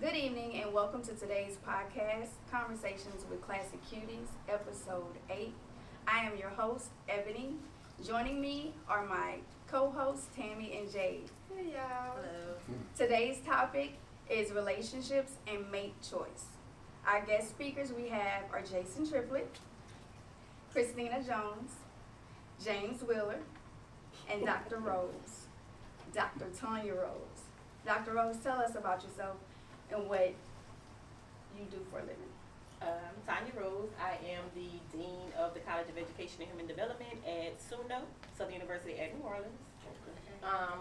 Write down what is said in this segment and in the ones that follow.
Good evening and welcome to today's podcast, Conversations with Classic Quties, episode 8. I am your host, Ebony. Joining me are my co-hosts, Tammy and Jade. Hey y'all. Hello. Today's topic is relationships and mate choice. Our guest speakers we have are Jason Triplett, Kristina Jones, James Wheeler, and Dr. Rose, Dr. Tonya Rose. Dr. Rose, tell us about yourself and what you do for a living. I'm Tonya Rose. I am the Dean of the College of Education and Human Development at SUNO, Southern University at New Orleans.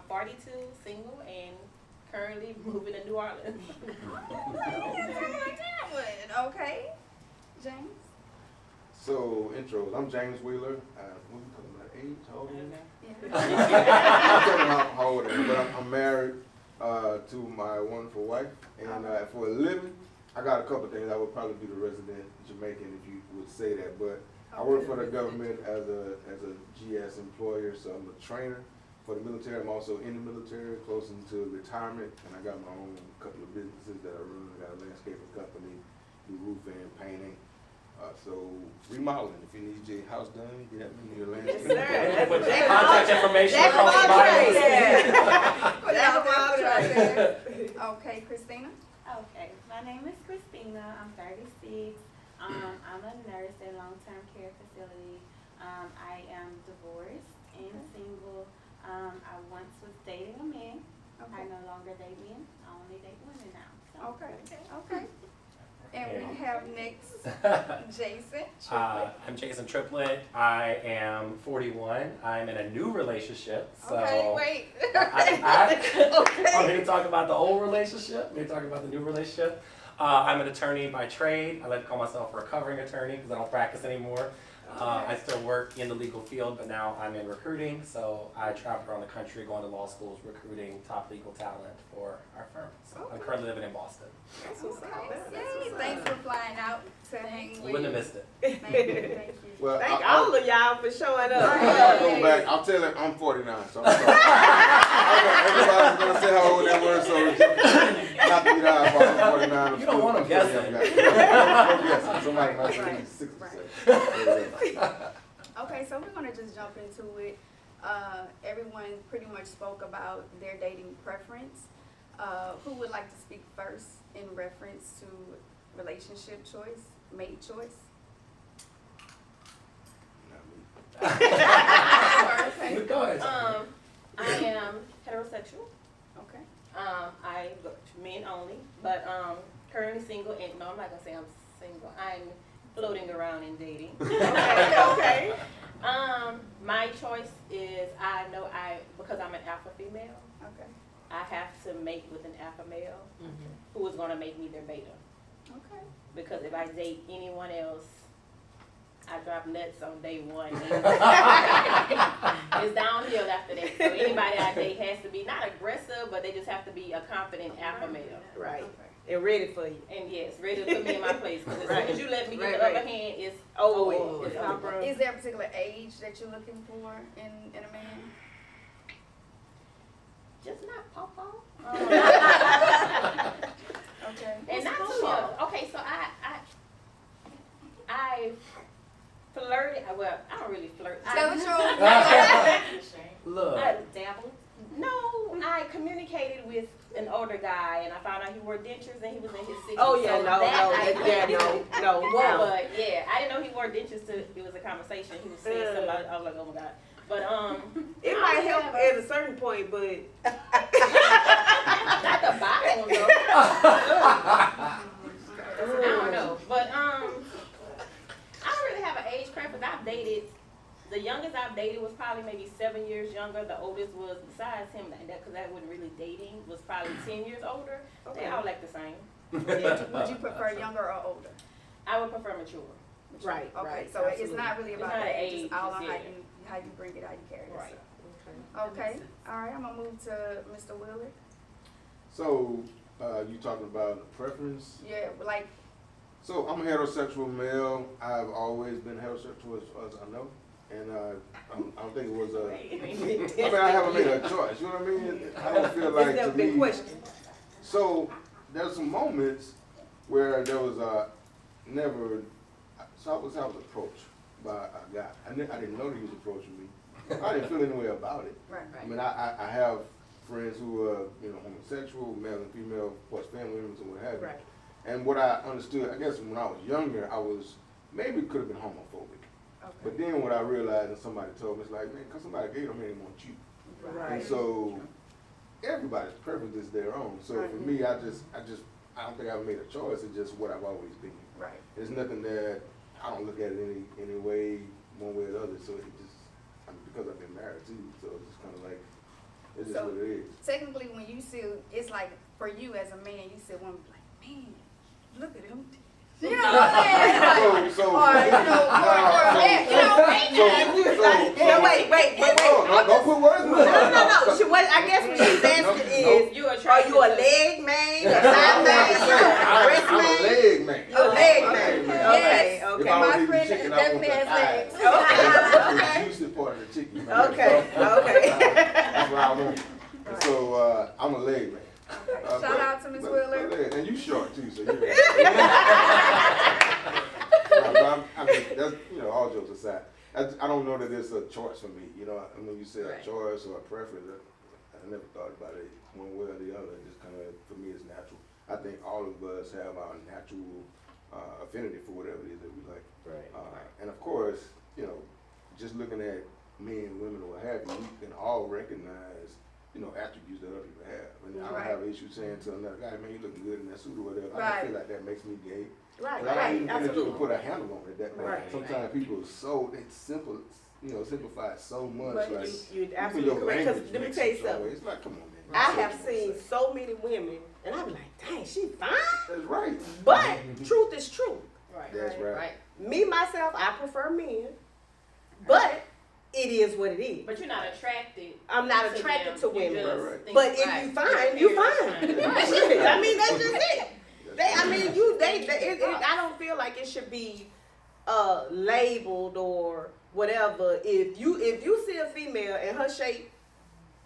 42, single, and currently moving to New Orleans. Okay, James? So, intros. I'm James Wheeler. What we talking about? Age? How old are you? Yeah. I'm telling you how old I am, but I'm married to my wonderful wife. And for a living, I got a couple things. I would probably be the resident Jamaican if you would say that. But I work for the government as a GS employer, so I'm a trainer for the military. I'm also in the military, close into retirement, and I got my own couple of businesses that I run. I got a landscaping company, do roofing, painting. So remodeling. If you need your house done, get at me, your landscaping. Yes, Put sir. contact information Jack across the of all bottom. Put it out there, put it out there. Okay, Kristina? Okay, my name is Kristina. I'm 36. I'm a nurse at long-term care facility. I am divorced and single. I once was dating a man. I no longer date men. I only date women now. So. Okay. And we have next Jason. I'm Jason Triplett. I am 41. I'm in a new relationship. So Okay, wait. I'm here to talk about the old relationship. I'm here to talk about the new relationship. I'm an attorney by trade. I like to call myself a recovering attorney because I don't practice anymore. I still work in the legal field, but now I'm in recruiting. So I travel around the country, going to law schools, recruiting top legal talent for our firm. So I'm currently living in Boston. That's what's up. Yay, thanks for flying out to hang with Wouldn't have missed it. Thank you. Well, Thank all of y'all for showing up. I'll go back. I'll tell you, I'm 49, so I'm sorry. Everybody's going to say how old they were, so not to be high, but I'm 49. You don't want them guessing. I'm guessing. Somebody might say he's 67. Okay, so we're gonna just jump into it. Everyone pretty much spoke about their dating preference. Who would like to speak first in reference to relationship choice, mate choice? Okay. Go ahead. I am heterosexual. Okay. I look to men only, but currently single. And no, I'm not gonna say I'm single. I'm floating around and dating. Okay. My choice is because I'm an alpha female. Okay. I have to mate with an alpha male who is gonna make me their beta. Okay. Because if I date anyone else, I drop nuts on day one. It's downhill after that. So anybody I date has to be not aggressive, but they just have to be a confident alpha male. Right. And ready for you. And yes, ready to put me in my place. Because as soon as you let me get the Right. upper hand, it's Over with. over. It's over. Is there a particular age that you're looking for in a man? Just not pop-off. Okay. And not too young. Okay, so I flirted. Well, I don't really flirt. Tell the truth. Look. I dabbled. No, I communicated with an older guy, and I found out he wore dentures, and he was in his 60s. Oh yeah, so no. But yeah, I didn't know he wore dentures till it was a conversation. He was saying something. I was like, oh my god. But It might help at a certain point, but not the bottom though. I don't know, but I don't really have an age preference. I've dated. The youngest I've dated was probably maybe 7 years younger. The oldest was, besides him, because that wasn't really dating, was probably 10 years older. They all like the same. Would you prefer younger or older? I would prefer mature. right. Okay, Right. so it's absolutely. not really It's about not that. an It's age, just all on it's- how you bring it, how you carry it. Right. Okay. All right. I'm gonna move to Mr. Wheeler. So, you talking about preference? Yeah, like So, I'm a heterosexual male. I've always been heterosexual as far as I know. And I don't think it was I haven't made a choice. You know what I mean? I don't feel like It's never to been me. questioned. So there's some moments where there was never. So I was approached by a guy. I didn't know that he was approaching me. I didn't feel any way about it. Right. I mean, I have friends who are, homosexual, male and female, of course, family members and what have you. Right. And what I understood, I guess when I was younger, I was, maybe could have been homophobic. Okay. But then what I realized, and somebody told me, it's like, man, because somebody gay don't mean they want you. Right. And so, everybody's preference is their own. So for me, I don't think I've made a choice. It's just what I've always been. Right. It's nothing that I don't look at it any way, one way or the other. So it just, because I've been married too, so it's just kind of like, it's just what it is. Technically, when you see, it's like for you as a man, you see one like, man, look at him. You know what I'm saying? Like, or, wait. Don't put words in my mouth. No. I guess what she's asking is, You are you a leg man, a side man, a breast I'm a man? leg man. You're a leg I'm man. Yes. Okay. If I was My eating friend chicken, I definitely want has the legs. eyes. The juicy part of the chicken. Okay. That's what I want. And so I'm a leg man. Shout out to Ms. Wheeler. And you short too, so you're I mean, that's, all jokes aside. I don't know that it's a choice for me. I mean, you say a choice or a preference. I never thought about it one way or the other. It just kind of, for me, it's natural. I think all of us have our natural affinity for whatever it is that we like. Right. And of course, just looking at men, women, or what have you, we can all recognize, attributes that other people have. And I don't have an issue saying to another guy, man, you looking good in that suit or whatever. I don't feel like that makes me gay. Right. I don't even think you can Absolutely. put a handle on it that way. Right. Sometimes people are they simplify it so much. But like, you're even absolutely your correct. Because language let me makes tell you it some something. way. It's like, come on, man. I have seen so many women, and I be like, dang, she fine. That's right. But truth is true. That's right. Me, myself, I prefer men. But it is what it is. But you're not attracted. I'm not to attracted them. to You women. just Right. think, But if you fine, you fine. Shit, I mean, that's just it. I don't feel like it should be labeled or whatever. If you see a female and her shape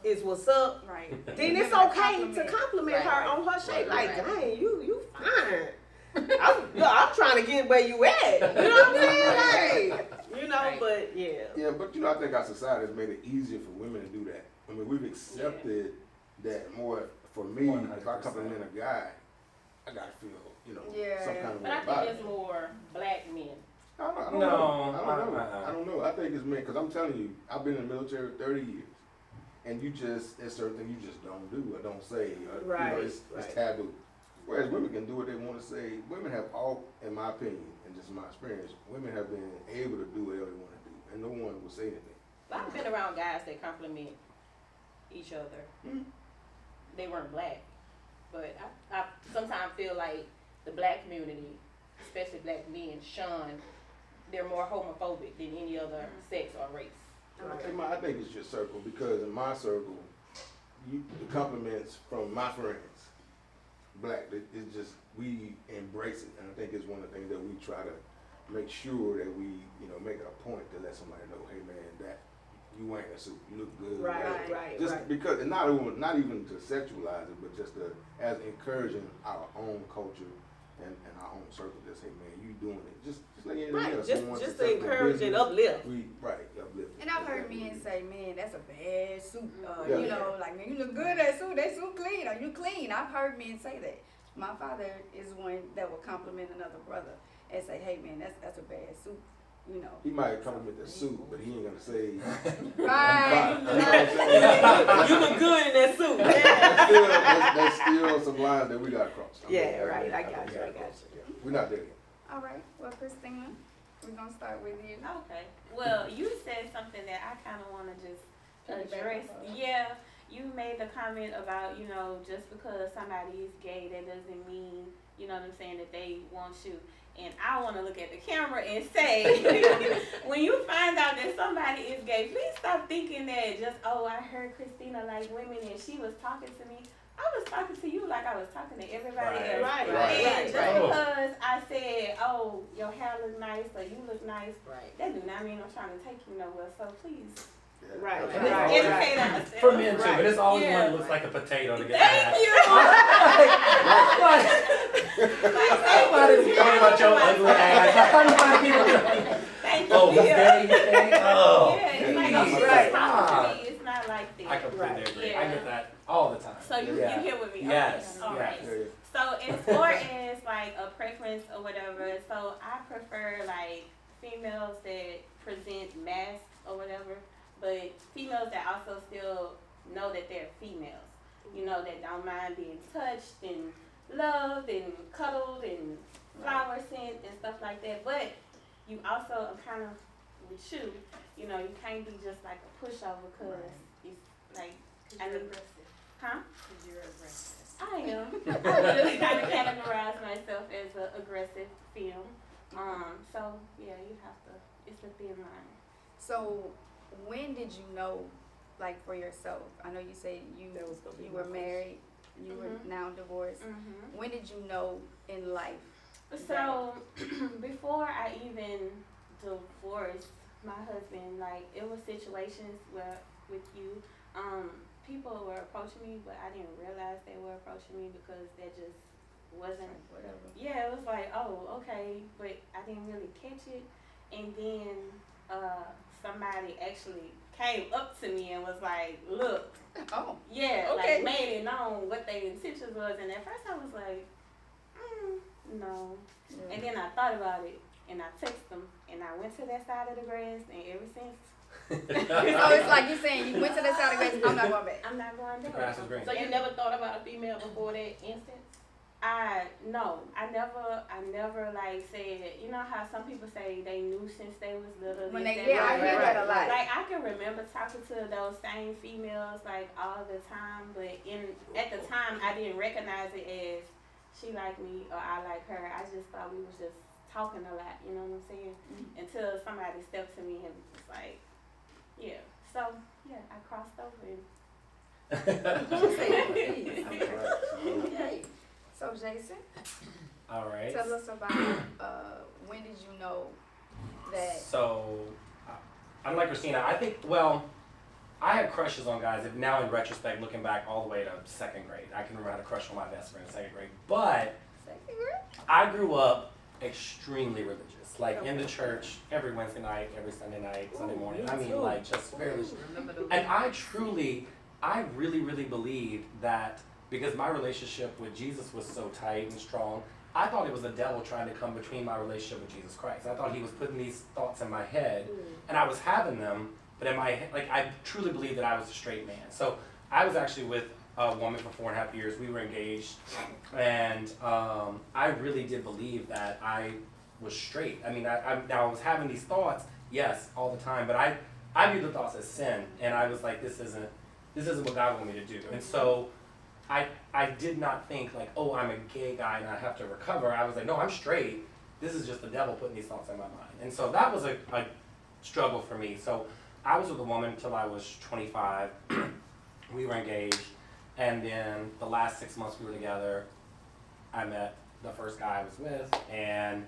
is what's up, Right. then it's okay to compliment her on her shape. Like, dang, you fine. I'm trying to get where you at. You know what I'm saying? Like, but yeah. Yeah, but I think our society has made it easier for women to do that. I mean, we've accepted that more. For me, if I compliment a guy, I gotta feel, some kind of But way I about think it. it's more black men. I don't No, know. I don't know. I think it's men, because I'm telling you, I've been in the military 30 years, and it's certain things you just don't do or don't say. Or, it's taboo. Whereas women can do what they want to say. Women have all, in my opinion, and just my experience, women have been able to do whatever they want to do, and no one will say anything. I've been around guys that compliment each other. Mm-hmm. They weren't black, but I sometimes feel like the black community, especially black men, they're more homophobic than any other sex or race. I think it's your circle, because in my circle, the compliments from my friends, black, it's just, we embrace it, and I think it's one of the things that we try to make sure that we, make it a point to let somebody know, hey man, that you wearing a suit, you look good. Right. Just because, and not even to sexualize it, but just as encouraging our own culture and our own circle. Just, hey man, you doing it. Just like anything else. Just to encourage and uplift. Uplift. And I've heard men say, man, that's a bad suit. Yeah. Like, man, you look good in that suit clean. Are you clean? I've heard men say that. My father is one that will compliment another brother and say, hey man, that's a bad suit. He might compliment the suit, but he ain't gonna say. Right. You look good in that suit. That's still some lines that we gotta cross. I got you. We're not there yet. All right. Well, Kristina, we're going to start with you. Okay. Well, you said something that I kind of want to just address. Yeah. You made the comment about, just because somebody is gay, that doesn't mean, that they want you. And I want to look at the camera and say, when you find out that somebody is gay, please stop thinking that just, I heard Kristina like women and she was talking to me. I was talking to you like I was talking to everybody else. And just because I said, your hair look nice or you look nice, that do not mean I'm trying to take you nowhere. So please Right. Educate us. For men too, Right. but it's always Yeah. one that looks like a potato to get Thank you. Somebody's talking about your ugly ass. Thank you. Oh, he's gay, you think? Oh, Yeah, it's like geez. she's Right. talking to me. It's not like that. I completely agree. I Yeah. get that all the time. So you Yeah. here with me? Yes, Okay. All yes. right. So as far as like a preference or whatever, so I prefer like females that present masks or whatever, but females that also still know that they're females. You know, that don't mind being touched and loved and cuddled and flower scent and stuff like that. But you also, I'm kind of with you, you know, you can't be just like a pushover because it's like, I mean, huh? You're aggressive. I am. I really kind of categorize myself as an aggressive femme. So yeah, you have to. It's a thin line. So when did you know, like for yourself? I know you said you were married, you were now divorced. Mm-hmm. When did you know in life? So before I even divorced my husband, like it was situations where with you, people were approaching me, but I didn't realize they were approaching me because that just wasn't Whatever. Yeah, it was like, oh, okay, but I didn't really catch it. And then somebody actually came up to me and was like, look, Oh. yeah, Okay. like made it known what their intentions was. And at first I was like, no. Yeah. And then I thought about it and I texted them and I went to that side of the grass and ever since, So it's like you saying you went to the side of grace. I'm not going back. I'm not going The back. grass is green. So you never thought about a female before that instance? I never like said, you know how some people say they knew since they was little. When this, they, that, yeah, I right, hear right. that a lot. Like I can remember talking to those same females like all the time, but at the time I didn't recognize it as she like me or I like her. I just thought we was just talking a lot, you know what I'm saying? Until somebody stepped to me and was like, yeah. So yeah, I crossed over and Okay. So Jason, All right. tell us about when did you know that? So, I'm like Kristina. I think, well, I had crushes on guys. Now, in retrospect, looking back all the way to second grade, I can remember I had a crush on my best friend in second grade. But Second grade? I grew up extremely religious, like in the church every Wednesday night, every Sunday night, Sunday morning. I mean, like just very religious. And I really, really believed that because my relationship with Jesus was so tight and strong, I thought it was the devil trying to come between my relationship with Jesus Christ. I thought he was putting these thoughts in my head, and I was having them, but in my head, like I truly believed that I was a straight man. So I was actually with a woman for 4.5 years. We were engaged, and I really did believe that I was straight. I mean, I was having these thoughts, yes, all the time, but I viewed the thoughts as sin, and I was like, this isn't what God wanted me to do. And so I did not think like, oh, I'm a gay guy and I have to recover. I was like, no, I'm straight. This is just the devil putting these thoughts in my mind. And so that was a struggle for me. So I was with a woman until I was 25. We were engaged. And then the last 6 months we were together, I met the first guy I was with. And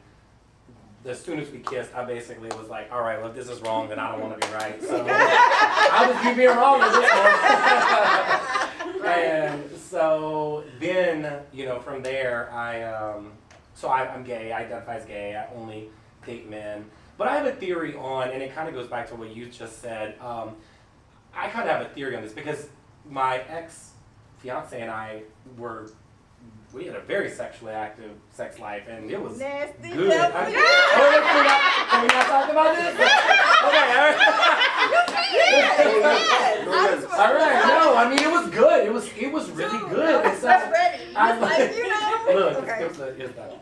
as soon as we kissed, I basically was like, all right, well, if this is wrong, then I don't want to be right. So I was you being wrong with this one. And so then, you know, from there, I'm gay. I identify as gay. I only date men. But I have a theory on, and it kind of goes back to what you just said. I kind of have a theory on this because my ex-fiance and I we had a very sexually active sex life, and it was Nasty. good. Can we not talk about this? Okay, all right. All right, no, I mean it was good. It was really good. And so That's ready. I'm Like, you know. look, Okay. it's done.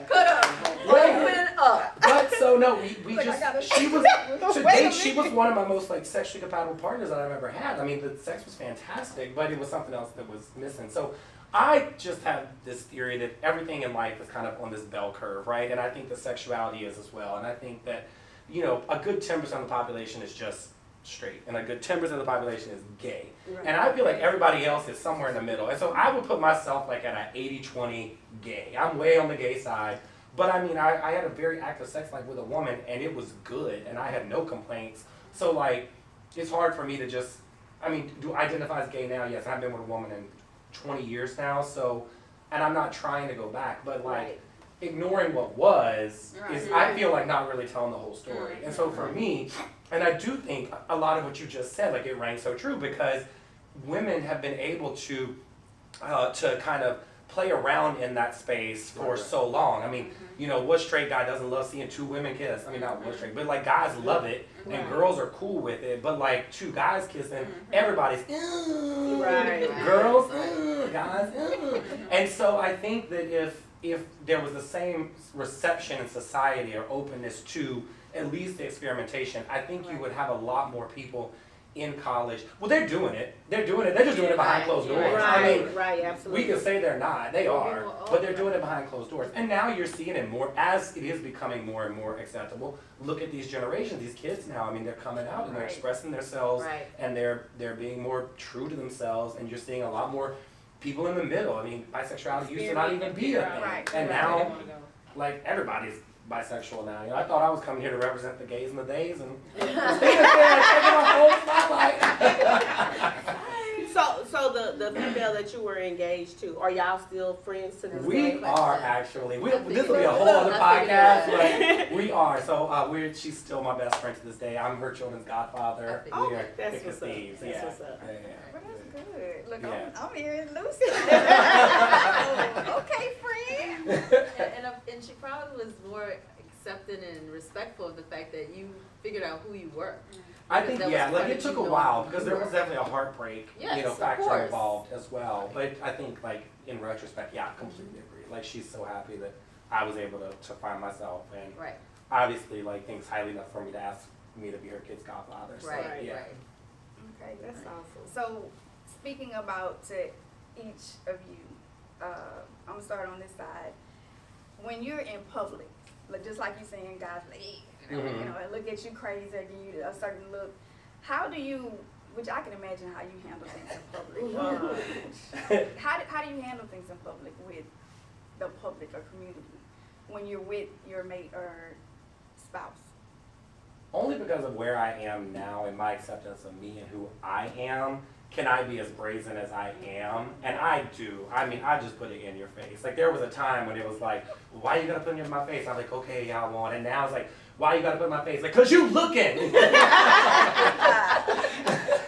Cut up. Open up. But so no, we Like, I just gotta- she was to Wait a date. She was minute. one of my most like sexually compatible partners that I've ever had. I mean, the sex was fantastic, but it was something else that was missing. So I just have this theory that everything in life is kind of on this bell curve, right? And I think that sexuality is as well. And I think that, you know, a good 10% of the population is just straight, and a good 10% of the population is gay. Right. And I feel like everybody else is somewhere in the middle. And so I would put myself like at an 80-20 gay. I'm way on the gay side, But I mean, I had a very active sex life with a woman, and it was good, and I had no complaints. So like, it's hard for me to just, I mean, do I identify as gay now? Yes, I've been with a woman in 20 years now, so, and I'm not trying to go back, but like, ignoring what was is, I feel like, not really telling the whole story. And so for me, and I do think a lot of what you just said, like, it rang so true, because women have been able to kind of play around in that space for so long. I mean, you know, what straight guy doesn't love seeing two women kiss? I mean, not what straight, but like guys love it, and girls are cool with it. But like two guys kissing, everybody's girls, guys, and so I think that if there was the same reception in society or openness to at least the experimentation, I think you would have a lot more people in college. Well, they're doing it. They're just doing it behind closed doors. I mean, absolutely. we can say they're not. They are, but they're doing it behind closed doors. And now you're seeing it more as it is becoming more and more acceptable. Look at these generations, these kids now. I mean, they're coming out and they're expressing themselves, and they're being more true to themselves. And you're seeing a lot more people in the middle. I mean, bisexuality used to not even be a thing, and now, like, everybody's bisexual now. You know, I thought I was coming here to represent the gays and the days, and Kristina's there taking a whole spotlight. So the female that you were engaged to, are y'all still friends to this day? We are actually. This will be a whole other podcast, but we are. So she's still my best friend to this day. I'm her children's godfather. Oh, we are that's what's up. Quties. That's what's up. Well, that's good. Look, Yeah. I'm hearing Lucy. Okay, friend. And she probably was more accepting and respectful of the fact that you figured out who you were. I think, That yeah, was like part it of took you a while knowing because who there you was were. definitely a heartbreak, Yes, of factor course. involved as well. But I think, like, in retrospect, yeah, I completely agree. Like, she's so happy that I was able to find myself, and Right, obviously, like, thinks highly enough for me to ask me to be her kid's godfather. So, right, yeah. right. Okay, That's awesome. so speaking about to each of you, I'm gonna start on this side. When you're in public, like just like you saying, guys, like, you know, and look at you crazy or give you a certain look. How do you, which I can imagine how you handle things in public. How do you handle things in public with the public or community when you're with your mate or spouse? Only because of where I am now and my acceptance of me and who I am, can I be as brazen as I am? And I do. I mean, I just put it in your face. Like, there was a time when it was like, why you gotta put it in my face? I'm like, okay, y'all want. And now it's like, why you gotta put it in my face? Like, cause you looking.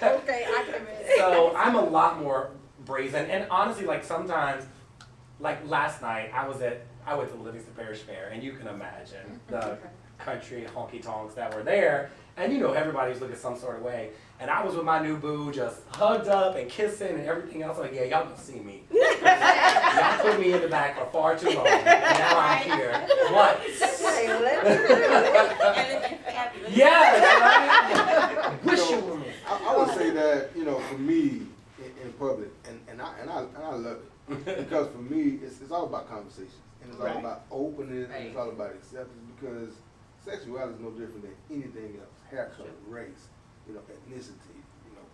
Okay, I can imagine. So I'm a lot more brazen. And honestly, like, sometimes, like last night, I went to the Livingston Parish Fair, and you can imagine the country honky tonks that were there. And you know, everybody was looking some sort of way. And I was with my new boo, just hugged up and kissing and everything else. Like, yeah, y'all can see me. Y'all put me in the back for far too long. And now I'm here. What? Yeah. Wish you were me. I would say that, you know, for me in public, and I love it, because for me it's all about conversation, and it's all about openness, and it's all about acceptance, because sexuality is no different than anything else. Hair color, race, you know, ethnicity, you know,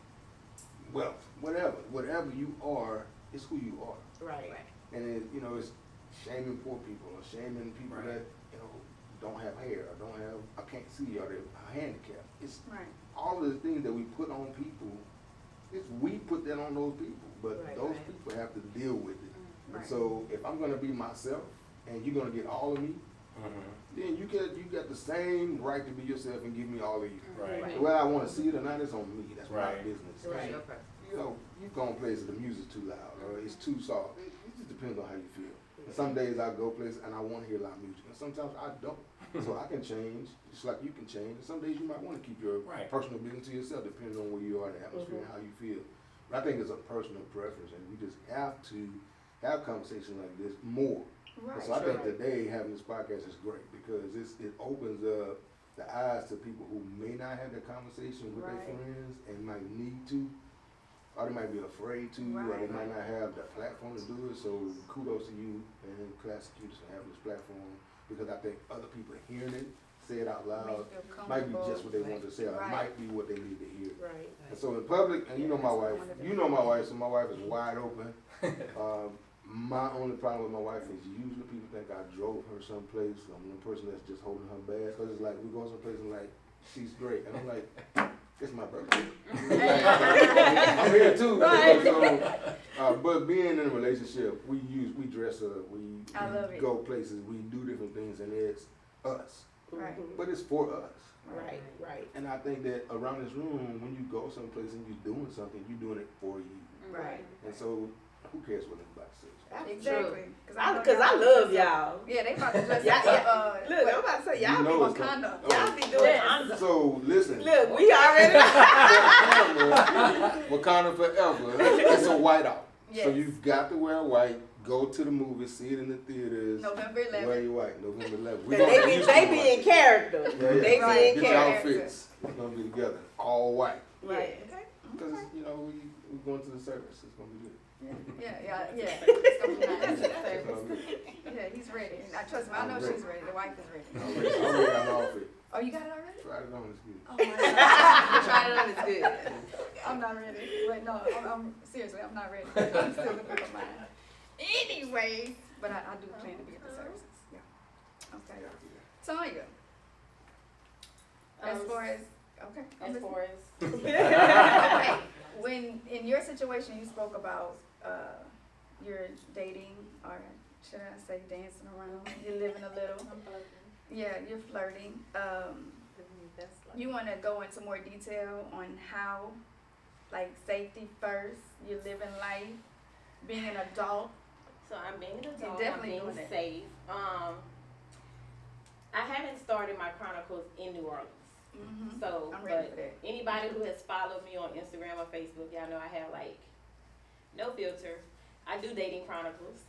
wealth, whatever you are, is who you are. Right. And it, you know, it's shaming poor people or shaming people that, you know, don't have hair or I can't see, or they're handicapped. It's all of the things that we put on people. We put that on those people, but those people have to deal with it. And so if I'm gonna be myself and you're gonna get all of me, then you got the same right to be yourself and give me all of you. Right. Whether I want to see it or not, it's on me. That's my Right. business. Right. You know, you go places the music's too loud or it's too soft. It just depends on how you feel. And some days I go places and I want to hear loud music, and sometimes I don't. So I can change, just like you can change. And some days you might want to keep your personal business to yourself, depending on where you are in the atmosphere and how you feel. But I think it's a personal preference, and we just have to have conversations like this more. So I think today having this podcast is great because it opens up the eyes to people who may not have that conversation with their friends and might need to, or they might be afraid to, or they might not have the platform to do it. So kudos to you and Classic Quties for having this platform, because I think other people hearing it, say it out loud, might be just what they want to say, or might be what they need to hear. And so in public, and you know my wife, so my wife is wide open. My only problem with my wife is usually people think I drove her someplace. I'm the person that's just holding her bag. Cause it's like we go someplace and like she's great, and I'm like, it's my birthday. I'm here too. Right. So, but being in a relationship, we dress up, I love it. go places, we do different things, and it's us. Right. But it's for us. Right, right, And I think that around this room, when you go someplace and you're doing something, you're doing it for you. right. And so, who cares what anybody says? Exactly. Because I love y'all. Yeah, they about to dress Yeah, up. Look, I'm about to say, y'all You be know it's Wakanda. y'all be doing So, listen. Look, we already Wakanda forever. It's a whiteout. Yes. So you've got to wear white. Go to the movies, see it in the theaters. November 11th. Wear your white. November 11th. they be in character. Yeah, yeah. They Right. be in Get your character. outfits. We're gonna be together, all white. Right. Because we going to the service. It's gonna be good. Yeah. It's gonna be nice. It's gonna be good. Yeah, he's ready. Trust me, I know I'm ready. she's ready. The wife is ready. I already got my outfit. Oh, you got it already? Tried it on. It's good. Oh my God. Trying it on is good. I'm not ready. Wait, no, I'm seriously, I'm not ready. I'm still looking for mine. Anyway, but I do plan to be at the services. Yeah. Okay. Tonya. As far as I'm As listening. far as Okay, when in your situation you spoke about you're dating, or should I say dancing around, you're living a little. Yeah, you're flirting. You want to go into more detail on how, like, safety first, you're living life, being an adult. So I'm being an adult, definitely I'm doing being it. safe. I haven't started my chronicles in New Orleans. Mm-hmm. So, I'm ready but for that. anybody who has followed me on Instagram or Facebook, y'all know I have like no filter. I do dating chronicles,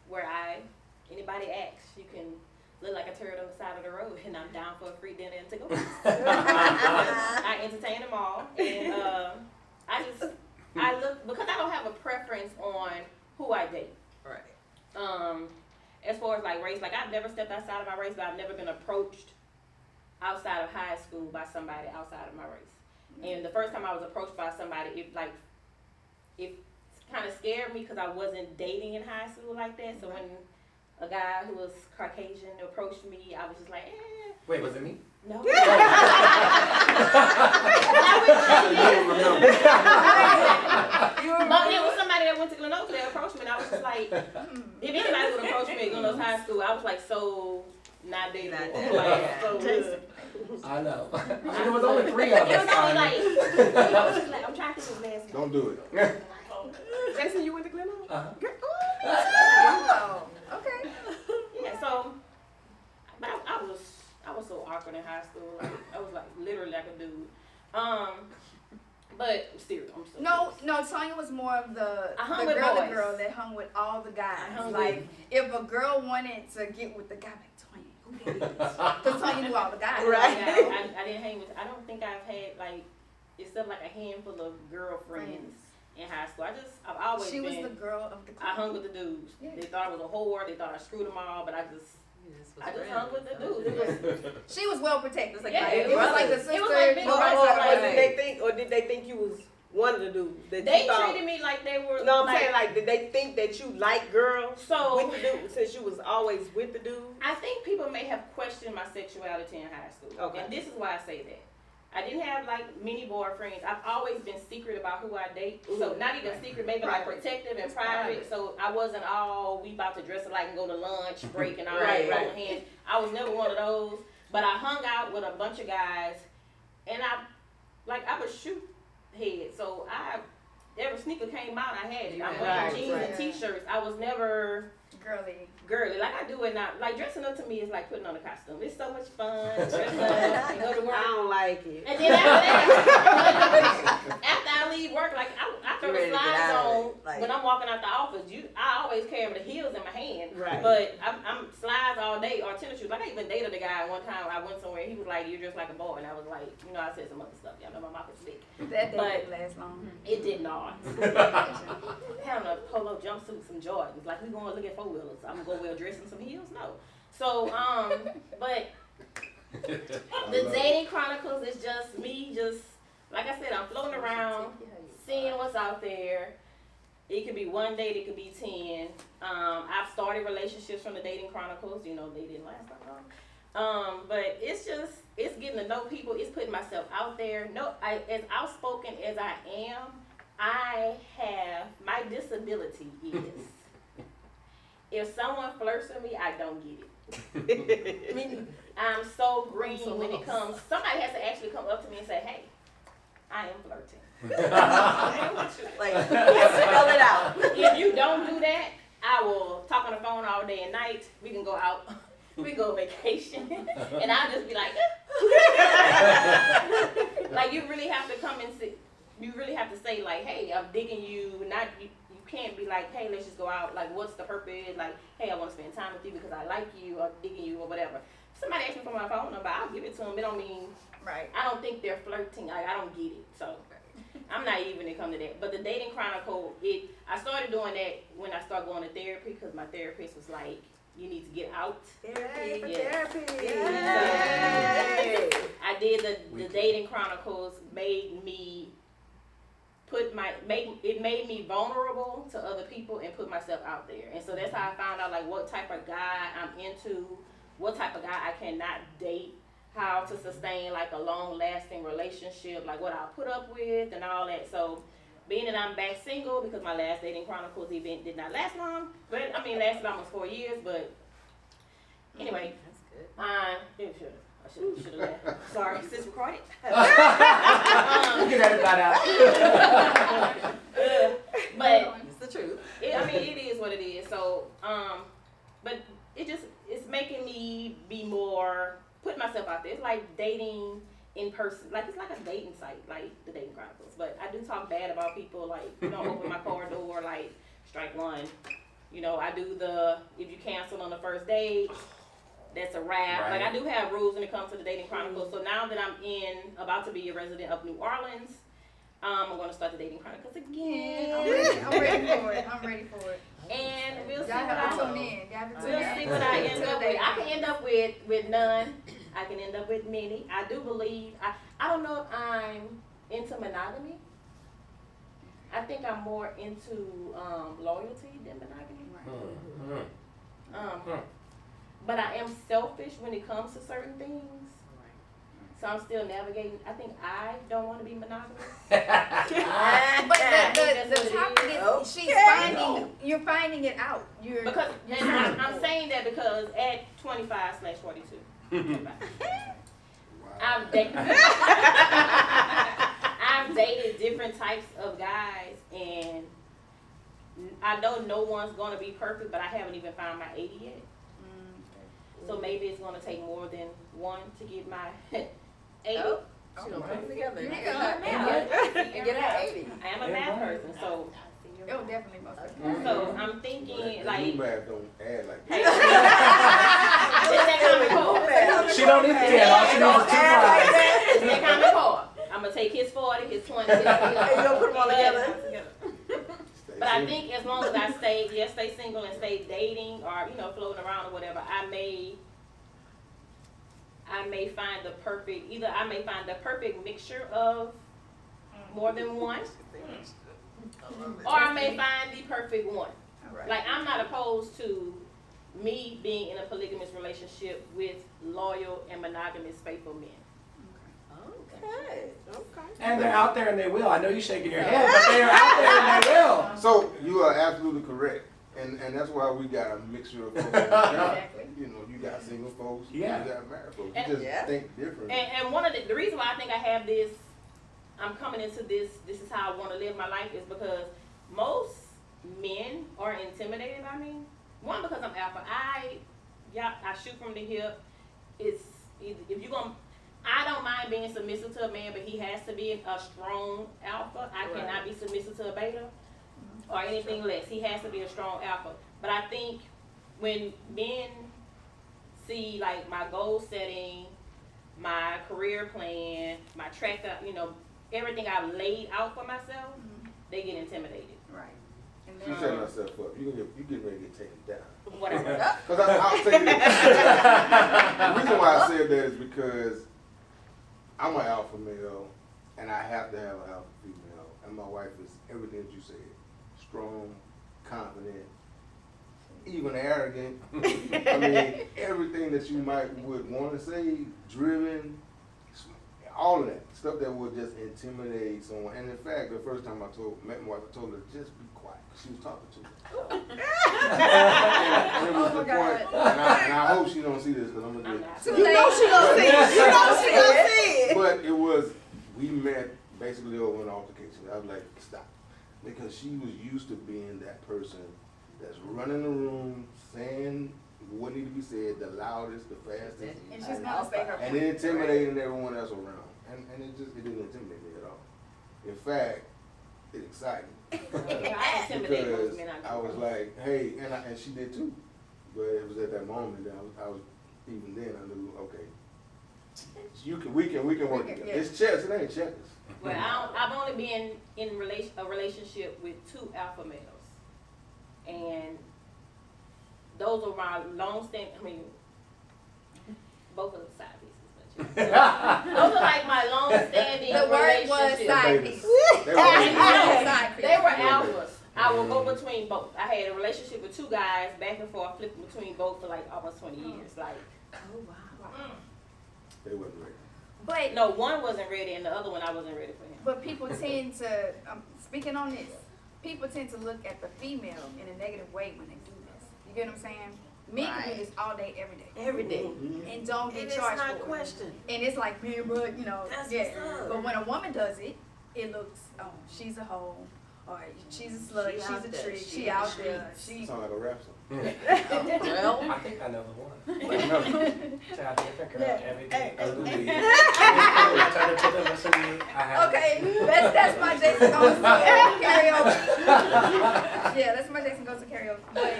where anybody asks, you can look like a turd on the side of the road, and I'm down for a free dinner and to go. I entertain them all, and I look, because I don't have a preference on who I date. Right. As far as like race, like I've never stepped outside of my race, but I've never been approached outside of high school by somebody outside of my race. And the first time I was approached by somebody, it kind of scared me because I wasn't dating in high school like that. So when a guy who was Caucasian approached me, I was just like, eh. Wait, was it me? No. You don't remember. But it was somebody that went to Glen Oaks that approached me, and I was just like, if anybody would approach me at Glen Oaks High School, I was like so not dateable. Like, so good. I know. There was only 3 of It us. was only like, I was just like, I'm trying to think of his last name. Don't do it. Jason, you went to Glen Oaks? Oh, okay. Yeah, so, but I was so awkward in high school. Like, I was like literally like a dude. But still, I'm so No, Tonya was more of the I hung with girl boys. that hung with all the guys. I hung Like, with- if a girl wanted to get with the guy, like, Tonya, who that is? Because Tonya knew all the guys. Right. I didn't hang with. I don't think I've had like except like a handful of girlfriends in high school. I've always She was been. the girl of the I hung with the dudes. Yeah. They thought I was a whore. They thought I screwed them all. But I just Yes, hung with the dudes. It was, She was well protected. It was like, Yeah, it was like the sister. it was like big but brothers. right Or side, right. did they think you was one of the dudes? That they you thought, treated me like they were. No, I'm saying like, did they think that you like girls So with the dude since you was always with the dude? I think people may have questioned my sexuality in high school. Okay. And this is why I say that. I didn't have like many boyfriends. I've always been secret about who I date. So not even secret, maybe like protective and private. So I wasn't all we about to dress alike and go to lunch break and all Right, that right. holding hands. I was never one of those. But I hung out with a bunch of guys, and I would shoot head. So every sneaker came out, I had it. I'm wearing Right, jeans right. and t-shirts. I was never girly. Like I do it now. Like dressing up to me is like putting on a costume. It's so much fun. Dress up and go to work. I don't like it. And then after I leave work, like I throw You the ready to get slides out of on it, like- when I'm walking out the office. I always carry the heels in my hand. Right. But I'm slides all day or tennis shoes. Like I even dated a guy one time. I went somewhere. He was like, "You're just like a boy," and I was like, I said some other stuff. Y'all know my mouth is big. That But- didn't last long. It did not. Having a polo jumpsuit, some Jordans. Like we going to look at 4-wheelers. I'm gonna go well dressed in some heels. No. So but the dating chronicles is just me. Just like I said, I'm floating around, seeing what's out there. It could be one date, it could be 10. I've started relationships from the dating chronicles. You know, they didn't last that long. But it's getting to know people. It's putting myself out there. As outspoken as I am, my disability is if someone flirts with me, I don't get it. I mean, I'm so green when it comes. Somebody has to actually come up to me and say, "Hey, I am flirting." Like, spell it out. If you don't do that, I will talk on the phone all day and night. We can go out. We can go on vacation, and I'll just be like, like you really have to come and sit. You really have to say like, "Hey, I'm digging you." Not you. You can't be like, "Hey, let's just go out." Like, what's the purpose? Like, "Hey, I want to spend time with you because I like you or digging you or whatever." If somebody asks me for my phone number, I'll give it to them. It don't mean Right. I don't think they're flirting. Like, I don't get it. So I'm naive when it comes to that. But the dating chronicle, I started doing that when I started going to therapy because my therapist was like, "You need to get out." Yay for Yeah. therapy. Yay. I did the dating chronicles made me made me vulnerable to other people and put myself out there. And so that's how I found out like what type of guy I'm into, what type of guy I cannot date, how to sustain like a long lasting relationship, like what I'll put up with and all that. So being that I'm back single because my last dating chronicles event did not last long, but I mean lasted almost 4 years, but anyway, I should have left. Sorry, is this recorded? Get that out. But It's the truth. it is what it is. So, but it's making me be more, put myself out there. It's like dating in person. Like, it's like a dating site, like the Dating Chronicles. But I do talk bad about people, like, you know, open my car door, like, strike one. You know, I do if you cancel on the first date, that's a wrap. Right. Like, I do have rules when it comes to the Dating Chronicles. So now that I'm about to be a resident of New Orleans, I'm going to start the Dating Chronicles again. I'm ready for it. I'm ready for it. And we'll see Y'all what have to I tune in. Y'all have to tune We'll in. see what I end up with. I can end up with none. I can end up with many. I do believe, I don't know if I'm into monogamy. I think I'm more into loyalty than monogamy. But I am selfish when it comes to certain things. So I'm still navigating. I think I don't want to be monogamous. But the topic is you're finding it out. I'm saying that because at 25/42. I've dated different types of guys, and I know no one's gonna be perfect, but I haven't even found my 80 yet. So maybe it's gonna take more than one to get my 80. Oh, she gonna put them together. And get her 80. I am a math person, so Oh, definitely most definitely. so I'm thinking like. math don't add like Hey, that. it's that common core. She don't need the 10, all she needs is 2 pies. It's that common core. I'm gonna take his 40, his 20, his 30. And you gonna put them all together? But I think as long as I stay single and stay dating or, you know, floating around or whatever, I may find the perfect mixture of more than one. Or I may find the perfect one. Right. Like, I'm not opposed to me being in a polygamous relationship with loyal and monogamous faithful men. Okay. And they're out there and they will. I know you're shaking your head, but they're out there and they will. So you are absolutely correct, and that's why we got a mixture of folks. Exactly. You know, you got single folks, Yeah. you got married folks. And- You just think different. And one of the reason why I think I have this, I'm coming into this is how I want to live my life, is because most men are intimidated by me. One, because I'm alpha. I shoot from the hip. It's if you're gonna, I don't mind being submissive to a man, but he has to be a strong alpha. I cannot be submissive to a beta or anything less. He has to be a strong alpha. But I think when men see like my goal setting, my career plan, my track up, you know, everything I've laid out for myself, they get intimidated. Right. And She's setting herself up. You get ready to get taken down. Whatever. Because I'll say this. The reason why I said that is because I'm an alpha male, and I have to have an alpha female, and my wife is everything that you said. strong, confident, even arrogant. I mean, everything that you would want to say, driven, all of that stuff that would just intimidate someone. And in fact, the first time I met my wife, I told her just be quiet. She was talking to me. and it was the point. And I hope she don't see this because I'm gonna get. You know she gonna see it. You know she gonna see it. But it was, we met basically over an altercation. I was like, stop. Because she was used to being that person that's running the room, saying what needs to be said, the loudest, the fastest. And she's gonna stay her And then intimidating everyone else around. And it didn't intimidate me at all. In fact, it excited me. I intimidate most Because men I was like, hey, and she did too. But it was at that moment that I was even then I knew, okay, we can work together. Yeah. It's chess, it ain't checkers. Well, I've only been in a relationship with 2 alpha males, and those are my long-standing. I mean, both of the side pieces, but those are like my long-standing The word was relationships. side piece. They were Side piece. They were alphas. I will go between both. I had a relationship with 2 guys, back and forth, flipping between both for like almost 20 years. Like, Oh, wow. They wasn't ready. But no, one wasn't ready, and the other one I wasn't ready for him. But people tend to, speaking on this, people tend to look at the female in a negative way when they do this. You get what I'm saying? Men can do this all day, every day. Every day. And don't And get it's charged not for it. questioned. And it's like, man, but, you know, That's yeah. what's up. But when a woman does it, it looks, oh, she's a hoe, or she's a slut, She she's out a there. trick, She she in out the there, streets. she. Sound like a rap song. Well, I think I know the one. No. Child, different girl, every day. Ugly. I try to put them in some new- I have- Okay, that's my Jason goes to karaoke. Yeah, that's my Jason goes to karaoke. But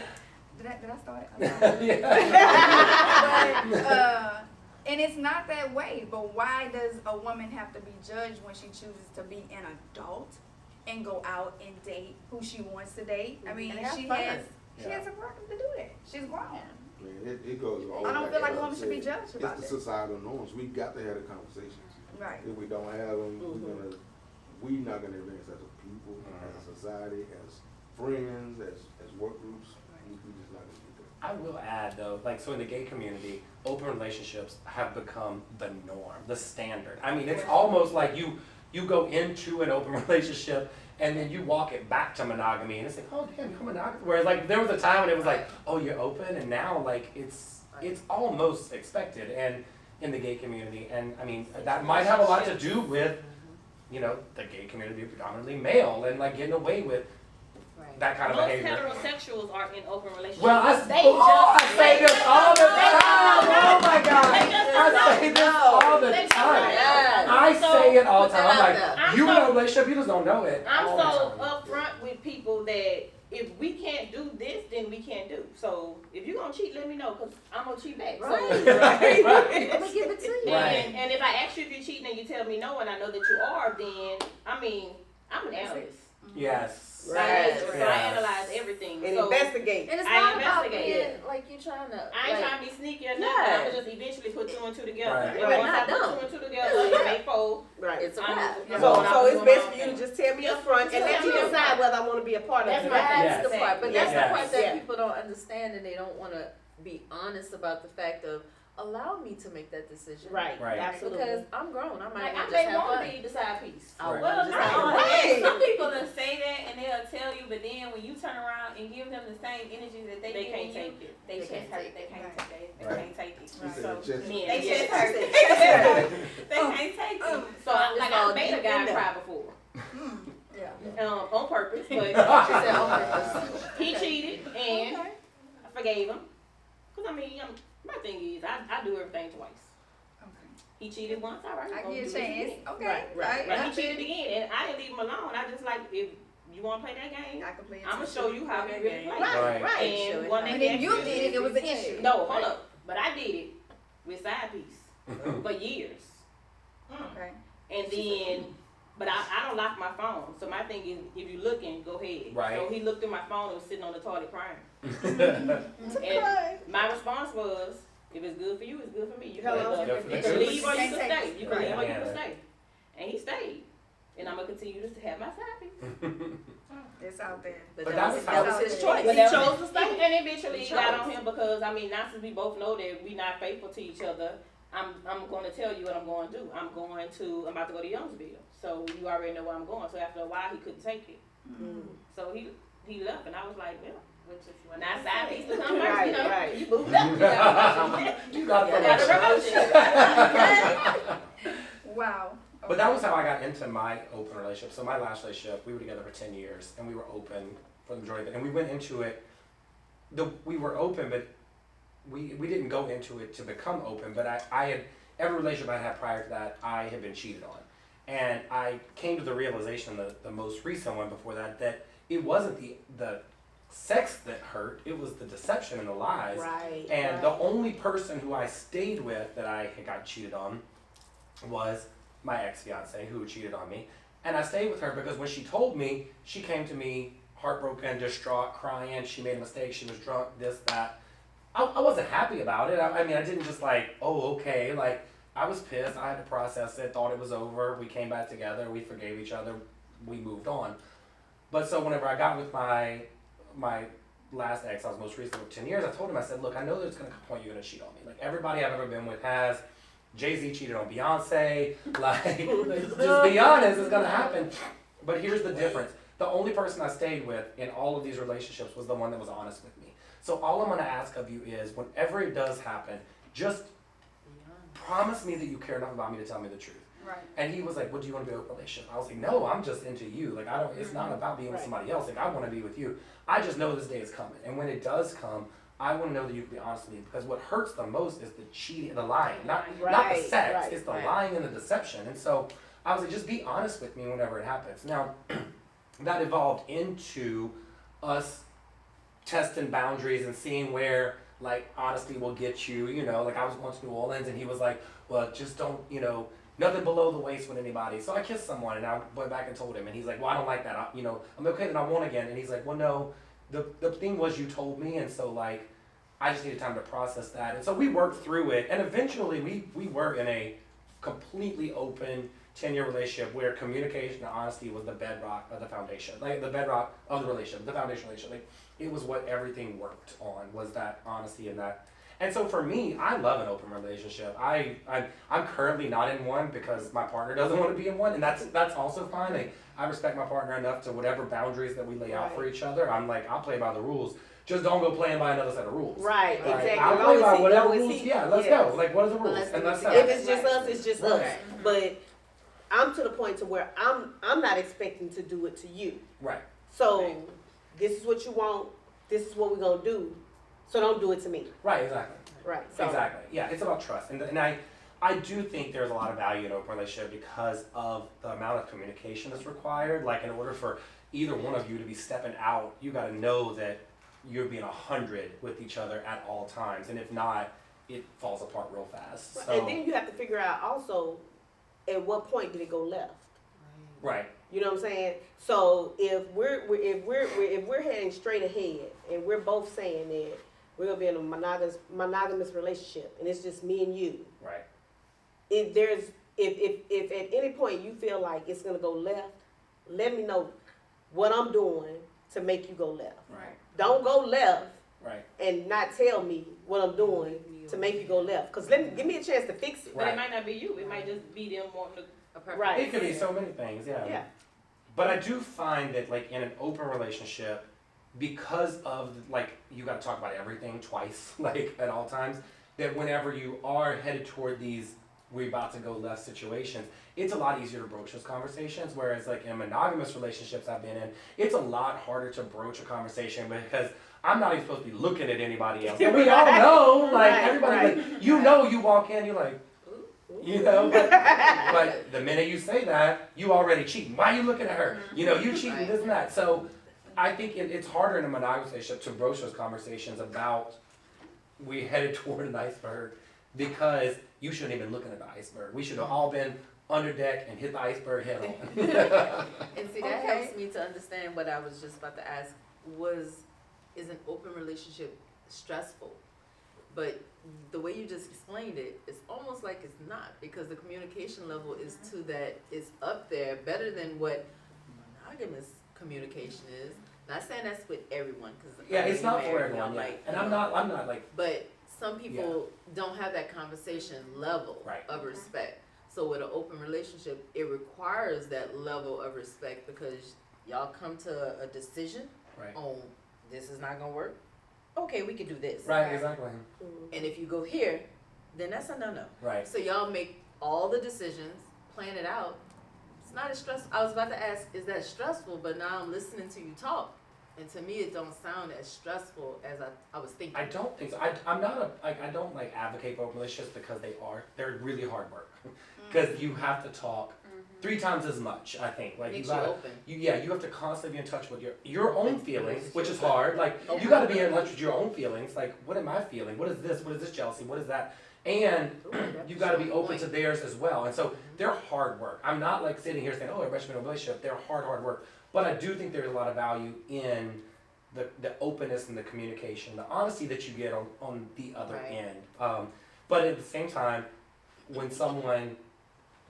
did I start? But and it's not that way. But why does a woman have to be judged when she chooses to be an adult and go out and date who she wants to date? I mean, And have she fun. has a prerogative to do that. She's grown. Man, it goes all I don't back feel like to women what I should be said. judged about It's that. the societal norms. We got to have the conversations. Right. If we don't have them, we're not gonna advance as a people, as a society, as friends, as work groups. We just not gonna get there. I will add though, like, so in the gay community, open relationships have become the norm, the standard. I mean, it's almost like you go into an open relationship and then you walk it back to monogamy and it's like, oh damn, you're monogamous. Whereas like there was a time when it was like, oh, you're open, and now like it's almost expected and in the gay community. And I mean, that might have a lot to do with, you know, the gay community predominantly male and like getting away with that kind of Most behavior. heterosexuals are in open relationships. Well, I say this all the time. Oh my God. I say this all the time. yes. I say it all the time. I'm Put that out like, you in a relationship, you just don't know it. I'm all the so time. upfront with people that if we can't do this, then we can't do. So if you're gonna cheat, let me know, because I'm gonna cheat back. Right. So, I'm gonna give it to you. Right. and if I ask you if you're cheating and you tell me no and I know that you are, then I mean, I'm an analyst. Yes. Right. So I Yes. analyze everything. And So investigate. And it's I not about investigate. being like you trying to. I ain't trying to be sneaky or nothing. Yeah. I'm gonna just eventually put 2 and 2 together. Right. And Right. once I Not put dumb. 2 and 2 together, it make 4. Right. It's a I'm- wrap. I'm So going out it's doing best my for you to own just tell me thing. up front and Just let tell me me decide upfront. whether I want to be a part of That's it. right. That's Yes. the part, but that's Yes. the part that Yeah. people don't understand, and they don't want to be honest about the fact of allow me to make that decision. Right. Right. Absolutely. Because I'm grown. I might Like, I want to may just have want fun. to be the side piece. I Right. wanna Well, just not have only fun. that, Hey. some people will say that and they'll tell you, but then when you turn around and give them the same energy that they They give can't you, take it. they They chest can't hurt. take They can't Right. take it. They Right. can't take it. She said So chest. Men, they yes. chest hurt. She They said chest hurt. They can't take it. So I, like, It's all I made a deep guy in there. cry before, Yeah. on purpose, but She said on purpose. he cheated and Okay. I forgave him. Cause I mean, my thing is, I do everything twice. Okay. He cheated once, all right. I gonna give do a it chance. again. Okay. Right. But I he cheated again, and I didn't leave him alone. I just like, if you want to play that game, I can play it I'm gonna too. show you how we really play. Right. Right. Right. And one But day then you did it, it was an issue. No, hold up. But I did it with side piece for years. Okay. And then, but I don't lock my phone. So my thing is, if you're looking, go ahead. Right. So he looked through my phone and was sitting on the toilet crying. Right. And my response was, if it's good for you, it's good for me. You can, Hello. you can leave or you can Can't stay. take You can leave or you Right. can stay. And he stayed. And I'm going to continue to have my side piece. It's out there. But But that was his choice. But He that chose was- to stay. And eventually He he got chose. on him because, I mean, now since we both know that we not faithful to each other, I'm going to tell you what I'm going to do. I'm about to go to Youngsville. So you already know where I'm going. So after a while, he couldn't take it. So he left, and I was like, well, Which is what now I side said. piece to come first, Right, you know. right. You moved up, you got You got a the promotion. Wow. But that was how I got into my open relationship. So my last relationship, we were together for 10 years, and we were open for the majority of it. And we went into it, we were open, but we didn't go into it to become open. But I had, every relationship I had prior to that, I had been cheated on. And I came to the realization, the most recent one before that, that it wasn't the sex that hurt, it was the deception and the lies. Right. And right. the only person who I stayed with that I had got cheated on was my ex-fiance who cheated on me. And I stayed with her because when she told me, she came to me heartbroken, distraught, crying. She made a mistake. She was drunk, this, that. I wasn't happy about it. I mean, I didn't just like, oh, okay. Like, I was pissed. I had to process it, thought it was over. We came back together. We forgave each other. We moved on. But so whenever I got with my last ex, I was most recently with 10 years, I told him, I said, look, I know there's going to come a point you're going to cheat on me. Like, everybody I've ever been with has. Jay-Z cheated on Beyonce. Like, just be honest, it's going to happen. But here's the difference. The only person I stayed with in all of these relationships was the one that was honest with me. So all I'm going to ask of you is, whenever it does happen, just promise me that you care enough about me to tell me the truth. Right. And he was like, well, do you want to be in a relationship? I was like, no, I'm just into you. Like, I don't, it's not about being with Right. somebody else. Like, I want to be with you. I just know this day is coming. And when it does come, I want to know that you can be honest with me, because what hurts the most is the cheating, the lying, not the Right, sex, right, it's the right. lying and the deception. And so I was like, just be honest with me whenever it happens. Now, that evolved into us testing boundaries and seeing where, like, honesty will get you. You know, like, I was going to New Orleans and he was like, well, just don't, you know, nothing below the waist with anybody. So I kissed someone and I went back and told him, and he's like, well, I don't like that. You know, I'm okay, then I won't again. And he's like, well, no, the thing was you told me, and so, like, I just needed time to process that. And so we worked through it, and eventually we were in a completely open 10-year relationship where communication and honesty was the bedrock of the foundation, like the bedrock of the relationship, the foundation relationship. Like, it was what everything worked on, was that honesty and that. And so for me, I love an open relationship. I'm currently not in one because my partner doesn't want to be in one, and that's also fine. Like, I respect my partner enough to whatever boundaries that we lay out for each other. I'm like, I'll play by the rules. Just don't go playing by another set of rules. Right, exactly. I'll Long play as by he- whatever long as rules. he- Yeah, let's yes. go. Like, what are the rules? let's And do it let's together. If it's just us, it's just us. Right. But I'm to the point to where I'm not expecting to do it to you. Right. So Right. this is what you want. This is what we're gonna do. So don't do it to me. Right. Exactly. Right. So Exactly. Yeah, it's about trust, and I do think there's a lot of value in an open relationship because of the amount of communication that's required. Like, in order for either one of you to be stepping out, you got to know that you're being 100 with each other at all times, and if not, it falls apart real fast. So, and then you have to figure out also at what point did it go left. right. You know what I'm saying? So if we're heading straight ahead and we're both saying that we're gonna be in a monogamous relationship and it's just me and you. Right. If at any point you feel like it's gonna go left, let me know what I'm doing to make you go left. Right. Don't go left Right. and not tell me what I'm doing to make you go left. Cause give me a chance to fix it. But Right. it might not be you. It might just be them wanting to. A perfect Right. It could be so many things. Yeah. Yeah. But I do find that, like, in an open relationship, because of, like, you got to talk about everything twice, like, at all times, that whenever you are headed toward these we're about to go left situations, it's a lot easier to broach those conversations. Whereas, like, in monogamous relationships I've been in, it's a lot harder to broach a conversation because I'm not even supposed to be looking at anybody else. And we all know, like, Right, everybody, right. like, you know, you walk in, you're like, you know, but the minute you say that, you already cheating. Why are you looking at her? You know, you cheating, this and that. So I think it's harder in a monogamous relationship to broach those conversations about we headed toward an iceberg because you shouldn't have been looking at the iceberg. We should have all been under deck and hit the iceberg head on. And see, that Okay. helps me to understand what I was just about to ask. Is an open relationship stressful? But the way you just explained it, it's almost like it's not, because the communication level is up there, better than what monogamous communication is. Not saying that's with everyone, because Yeah, it's not for everyone, yeah. And I'm not like, But some people don't have that conversation level Right. of respect. So with an open relationship, it requires that level of respect because y'all come to a decision right, on this is not gonna work. Okay, we can do this. right, exactly, And if you go here, then that's a no-no. right. So y'all make all the decisions, plan it out. It's not as stressful. I was about to ask, is that stressful? But now I'm listening to you talk. And to me, it don't sound as stressful as I was thinking. I don't think so. I'm not I don't like advocate for open relationships because they're really hard work. Because you have to talk 3 times as much, I think. Like Makes you gotta, you open. you have to constantly be in touch with your own feelings, which is hard. Like you gotta be in touch with your own feelings. Like, what am I feeling? What is this? What is this jealousy? What is that? And you gotta be open to theirs as well. And so they're hard work. I'm not like sitting here saying, oh, everybody should be in a relationship. They're hard work. But I do think there's a lot of value in the openness and the communication, the honesty that you get on the other Right. end. But at the same time, when someone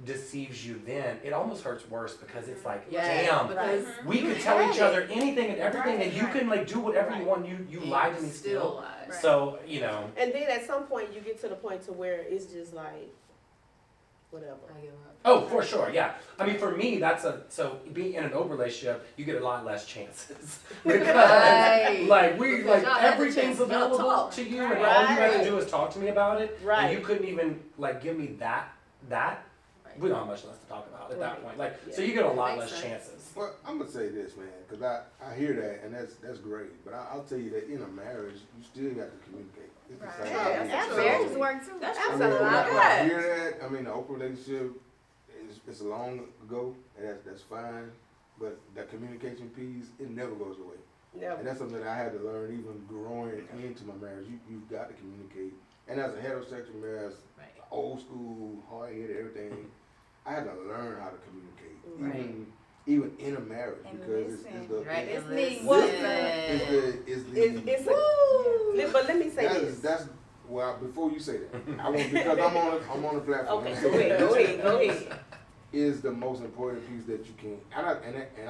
deceives you, then it almost hurts worse because it's like, damn, because we you could tell had each it. other anything and everything, Right, and you right. can like do whatever you want. You And lied to me still still. lie. So you know, And then at some point you get to the point to where it's just like, whatever. I give up. oh, for sure, yeah. I mean, for me, so being in an open relationship, you get a lot less chances because Right. like Because y'all had the everything's chance, y'all available talk. to you, and all you have to Right. do is talk to me about it. Right. And you couldn't even like give me that. Right. We don't have much less to talk about at that Right. point. Like, Yeah. so you get a lot Makes less sense. chances. Well, I'm gonna say this, man, because I hear that, and that's great. But I'll tell you that in a marriage, you still got to communicate. It's the Right. same Yeah, thing. that's So, Marriages work too. That's I mean, absolutely when I right. hear that, I mean, the open relationship it's long ago, and that's fine. But the communication piece, it never goes away. Never. And that's something that I had to learn even growing into my marriage. You've got to communicate. And as a heterosexual marriage, Right. old school, hard-headed, everything, I had to learn how to communicate. Right. Even in a marriage, And because it's listen. the Right. It's And neat. listen. It's a, but let me say this. that's well before you say that, I want because I'm on the platform. Okay, I'm go saying ahead. this is the most important piece that you can. And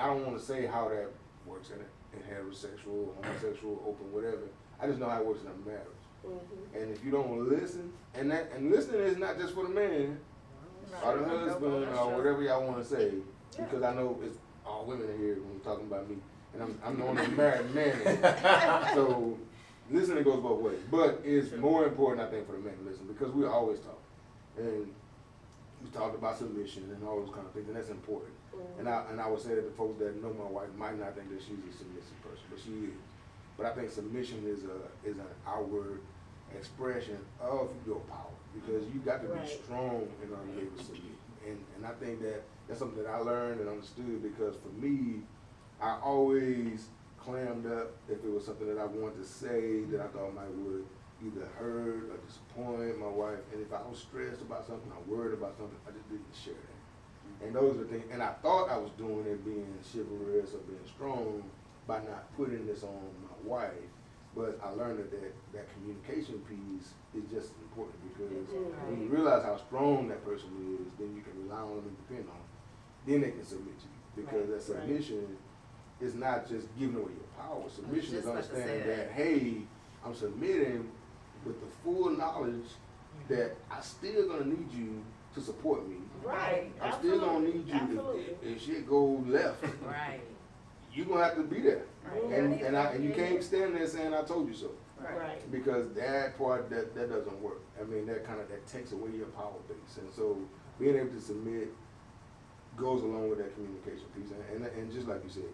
I don't want to say how that works in heterosexual, homosexual, open, whatever. I just know how it works in a marriage. Mhm. And if you don't listen, and listening is not just for the man or the husband or whatever y'all want to say, because I know it's all women in here when we're talking about me, and I'm the only married man. So listening goes both ways, but it's more important, I think, for the men to listen because we always talk, and we talked about submission and all those kind of things, and that's important. And I would say that the folks that know my wife might not think that she's a submissive person, but she is. But I think submission is an outward expression of your power because you got to be strong in order to be able to submit. And I think that's something that I learned and understood because for me, I always clammed up if it was something that I wanted to say that I thought would either hurt or disappoint my wife. And if I was stressed about something or worried about something, I just didn't share that. And those are things, and I thought I was doing it being chivalrous or being strong by not putting this on my wife. But I learned that communication piece is just important because when you realize how strong that person is, then you can rely on them and depend on them. Then they can submit to you because that submission is not just giving away your power. Submission is understanding that, hey, I'm submitting with the full knowledge that I still gonna need you to support me. Right. I'm still gonna need you if shit go left. Right. You're gonna have to be there. Right. And you can't stand there saying I told you so. Right. Because that part that doesn't work. I mean that takes away your power base. And so being able to submit goes along with that communication piece. And just like you said,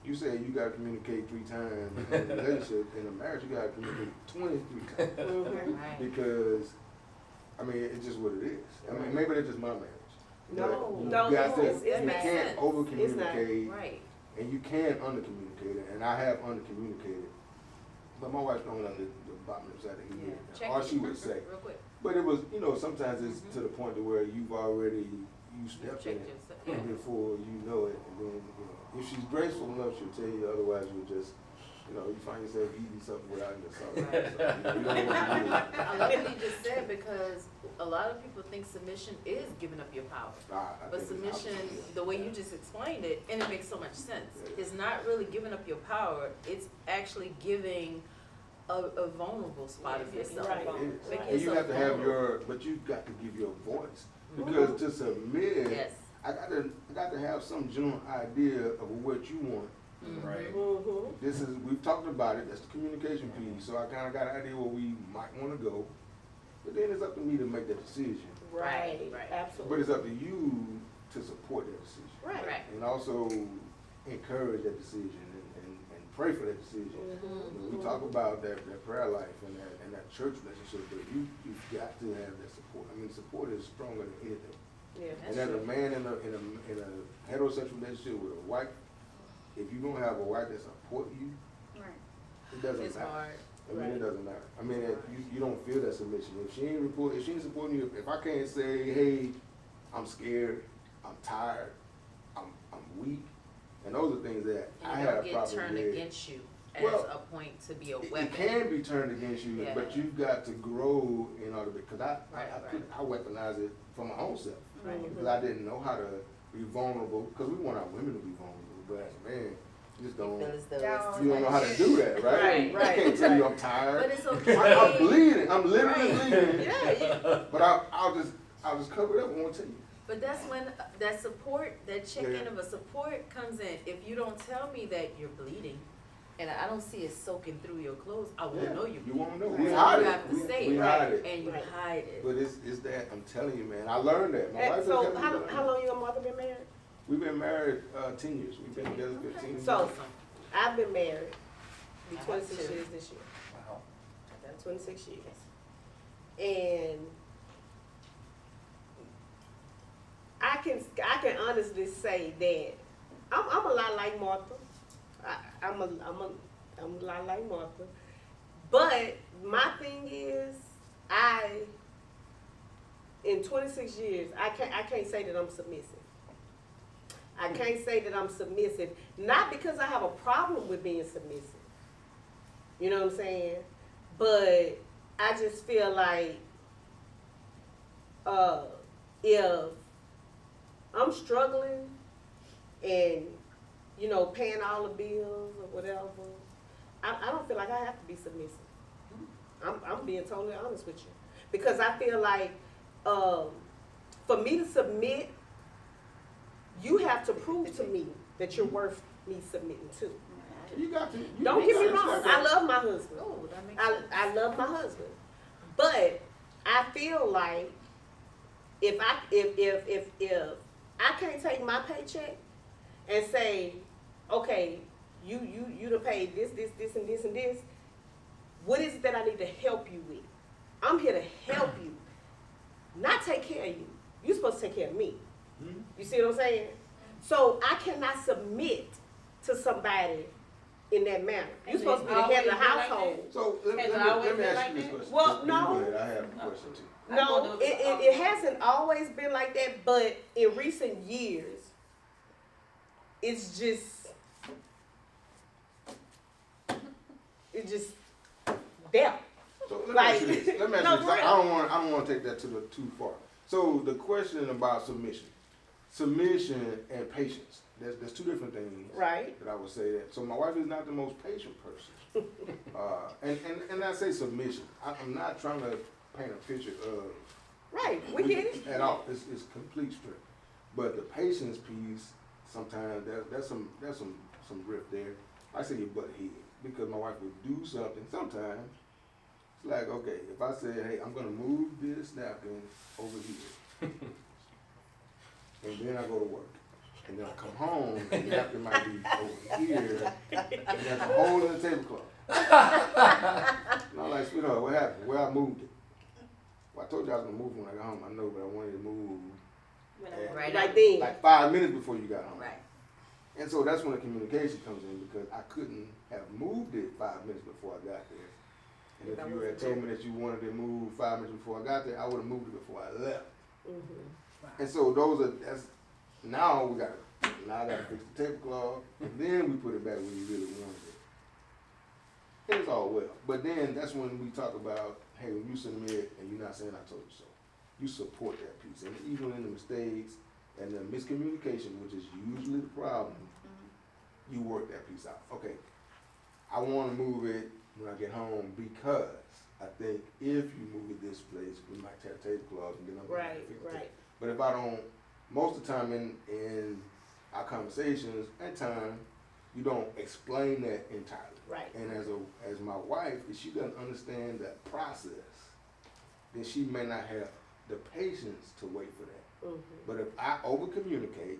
you say you gotta communicate 3 times in a relationship. In a marriage you gotta communicate 23 times. Right. Because I mean it's just what it is. I mean maybe that's just my marriage. No, You no, got to, it's you not. can't over It's communicate. Right. And you can under-communicate it, and I have under-communicated. But my wife's going under the bottom of the side of the head. Check All it she would say. real quick. But it was, sometimes it's to the point to where you've already, stepped Check in yourself. before you know it. And then, if she's graceful enough, she'll tell you, otherwise you'll just you know, you find yourself eating something without the salt. So, you don't want to do that. I love what you just said because a lot of people think submission is giving up your power. I But think it's submission, opposite, the way you just explained it, and it makes so much sense, it's not really giving up your power, it's actually giving a vulnerable spot of yourself. Right. It is. Making And you yourself have to have vulnerable. but you got to give your voice. Because to submit, Yes. I got to have some general idea of what you want. Right. Mm-hmm. This is, we've talked about it, that's the communication piece, so I kinda got an idea where we might wanna go. But then it's up to me to make that decision. Right, Right. absolutely. But it's up to you to support that decision. Right. Right. And also encourage that decision and pray for that decision. Mm-hmm. You know, we talk about that prayer life and that church relationship, but you've got to have that support. I mean, support is stronger than anything. Yeah. And as a man in a heterosexual relationship with a wife, if you don't have a wife that support you, Right. it doesn't It's matter. hard. I mean, it doesn't matter. I mean, you don't feel that submission. If she ain't supporting you, if I can't say, hey, I'm scared, I'm tired, I'm weak, and those are things that I And you have don't get problems turned with. against you as Well, a point to be a It weapon. can be turned against you, Yeah. but you've got to grow in order to, because Right. I weaponize it for my own self. Right. Because I didn't know how to be vulnerable, because we want our women to be vulnerable, but as a man, you just don't, Feel as though Yeah. it's- you don't know how to do that, right? Right, I can't tell you I'm tired. But it's okay. I'm bleeding. I'm literally Right. bleeding. Yeah, But I'll just cover it up and won't tell you. But that's when that support, that check-in Yeah. of a support comes in. If you don't tell me that you're bleeding, and I don't see it soaking through your clothes, I won't know you're You bleeding. won't know. Right. We So hide you it. have to say We it, hide it. and you Right. hide it. But it's that, I'm telling you, man. I learned that. My wife So has helped me learn how that. long you and mother been married? We've been married 10 years. We've been together 15 years. So I've been married. Be I have 26 too. years this year. Wow. I've done 26 years. And I can honestly say that I'm a lot like Martha. I'm a lot like Martha. But my thing is, in 26 years, I can't say that I'm submissive. I can't say that I'm submissive, not because I have a problem with being submissive. You know what I'm saying? But I just feel like if I'm struggling and, you know, paying all the bills or whatever, I don't feel like I have to be submissive. I'm being totally honest with you. Because I feel like for me to submit, you have to prove to me that you're worth me submitting to. You got to. Don't get me wrong, I love my husband. Oh, that makes sense. I love my husband. But I feel like if I can't take my paycheck and say, okay, you done paid this, and this, what is it that I need to help you with? I'm here to help you, not take care of you. You're supposed to take care of me. Mhm. You see what I'm saying? So I cannot submit to somebody in that manner. You're supposed to be the head of the household. So let Has it me always ask been you like this that? question. Well, You no. go ahead. I have a question too. No, it hasn't always been like that, but in recent years, it's just there. So let me Like- ask you this. Let me ask No, you this. for I real. don't want to take that too far. So the question about submission and patience. There's two different things. Right. That I would say that. So my wife is not the most patient person. And I say submission. I'm not trying to paint a picture of Right, we get it. at all. It's complete strength. But the patience piece, sometimes there's some rift there. I say you butt head because my wife would do something. Sometimes it's like, okay, if I say, hey, I'm gonna move this napkin over here, and then I go to work, and then I come home, and the napkin might be over here, and there's a hole in the tablecloth. And I'm like, sweetheart, what happened? Well, I moved it. Well, I told you I was gonna move when I got home. I know, but I wanted to move Right Right then. like 5 minutes before you got home. Right. And so that's when the communication comes in because I couldn't have moved it 5 minutes before I got there. And if That you was had told me that you wanted to move 5 minutes before I got there, I would have moved it before I left. Mm-hmm. And so now I gotta fix the tablecloth, and then we put it back where you really wanted it. it's all well. But then that's when we talk about, hey, when you submit and you're not saying I told you so, you support that piece. And even in the mistakes and the miscommunication, which is usually the problem, you work that piece out. Okay, I want to move it when I get home because I think if you move it this place, we might have tablecloths and then I'm gonna have to fix the table. But if I don't, most of the time in our conversations, at times, you don't explain that entirely. Right. And as my wife, if she doesn't understand that process, then she may not have the patience to wait for that. Mhm. But if I over communicate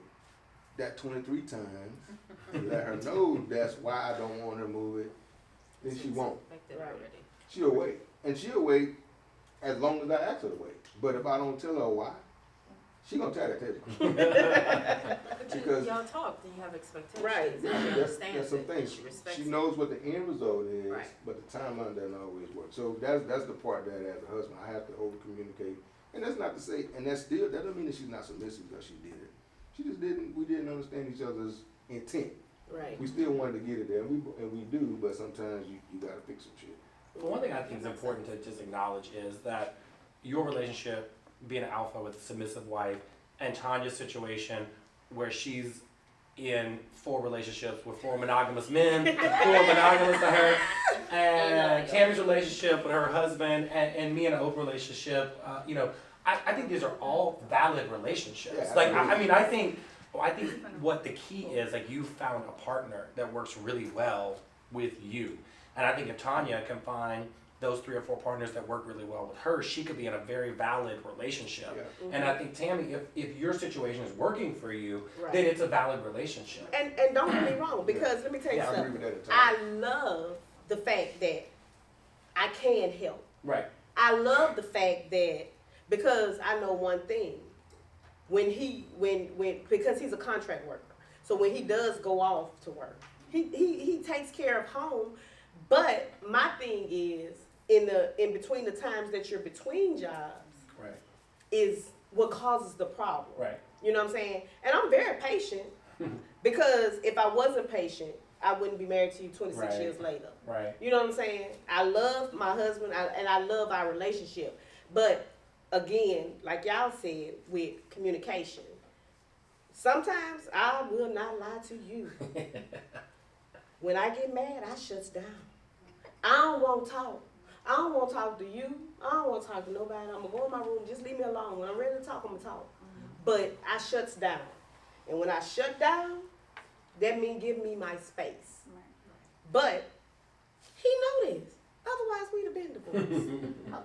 that 23 times and let her know that's why I don't want her to move it, then she won't. Expected Right. already. She'll wait. And she'll wait as long as I ask her to wait. But if I don't tell her why, she gonna tear that table. But Because- y'all talk, then you have expectations. Right. And she That's understands some it, things. and she respects She it. knows what the end result is, Right. but the timeline doesn't always work. So that's the part that as a husband I have to over communicate. And that's not to say, and that doesn't mean that she's not submissive because she did it. She just we didn't understand each other's intent. Right. We still wanted to get it there, and we do, but sometimes you gotta fix some shit. But one thing I think is important to just acknowledge is that your relationship, being an alpha with a submissive wife, and Tonya's situation where she's in 4 relationships with 4 monogamous men, 4 monogamous to her, and Tammy's relationship with her husband, and me in an open relationship. I think these are all valid relationships. Yeah, Like, absolutely. I think what the key is, like, you found a partner that works really well with you. And I think if Tonya can find those 3 or 4 partners that work really well with her, she could be in a very valid relationship. Yeah. And I think, Tammy, if your situation is working for you, Right. then it's a valid relationship. And don't get me wrong, because let me tell you Yeah, I agree something. with that I entirely. love the fact that I can help. Right. I love the fact that because I know one thing, when because he's a contract worker, so when he does go off to work, he takes care of home. But my thing is in between the times that you're between jobs Right. is what causes the problem. Right. You know what I'm saying? And I'm very patient because if I wasn't patient, I wouldn't be married to you 26 Right. years later. Right. You know what I'm saying? I love my husband and I love our relationship. But again, like y'all said, with communication, sometimes I will not lie to you. When I get mad, I shuts down. I don't want to talk. I don't want to talk to you. I don't want to talk to nobody. I'm going to go in my room. Just leave me alone. When I'm ready to talk, I'm going to talk. But I shuts down. And when I shut down, that means give me my space. But he know this. Otherwise, we'd have been divorced.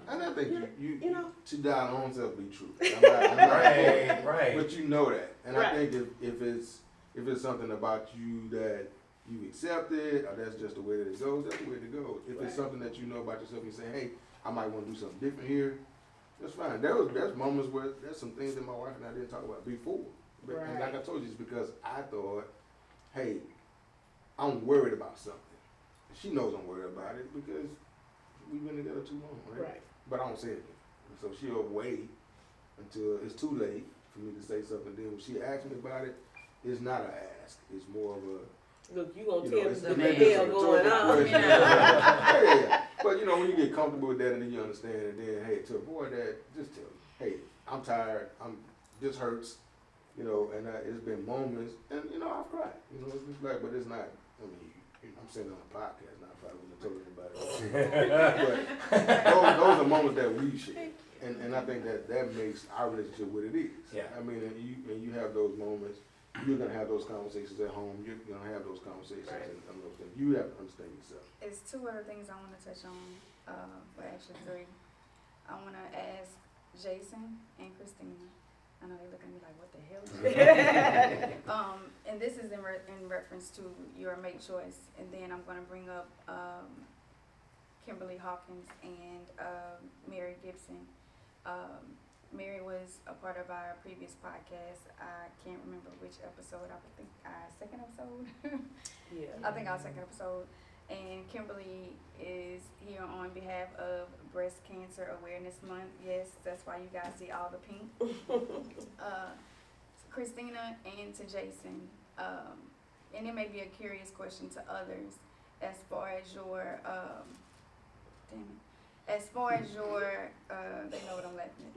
And I think You know? to thy own self be true. I'm not Right. Right. But you know that. And I Right. think if it's something about you that you accept it, or that's just the way that it goes, that's the way it goes. If it's something that you know about yourself, you say, hey, I might want to do something different here, that's fine. There's moments where there's some things that my wife and I didn't talk about before. But and like I told you, it's because I thought, hey, I'm worried about something. She knows I'm worried about it because we've been together too long, right? Right. But I don't say anything. And so she'll wait until it's too late for me to say something. Then when she asks me about it, it's not an ask. It's more of a, Look, you going to you know, tell it's me what maybe the it's a hell going rhetorical on. question. Yeah. But you know, when you get comfortable with that and then you understand, and then hey, to avoid that, just tell me, hey, I'm tired. This hurts. You know, and it's been moments, and you know, I've cried. You know, it's just like, but it's not. I mean, I'm saying on a podcast, not probably going to tell everybody. But those are moments that we share, and I think that makes our relationship what it is. Yeah. I mean, and you have those moments. You're gonna have those conversations at home. You're gonna have those conversations, Right. and those things. You have to understand yourself. It's 2 other things I want to touch on, well actually 3. I want to ask Jason and Kristina. I know they look at me like, what the hell is that? And this is in reference to your mate choice. And then I'm going to bring up Kimberly Hawkins and Mary Gibson. Mary was a part of our previous podcast. I can't remember which episode. I think our 2nd episode. Yeah. I think our 2nd episode. And Kimberly is here on behalf of Breast Cancer Awareness Month. Yes, that's why you guys see all the pink. Kristina and to Jason, and it may be a curious question to others, as far as your as far as your they know what I'm laughing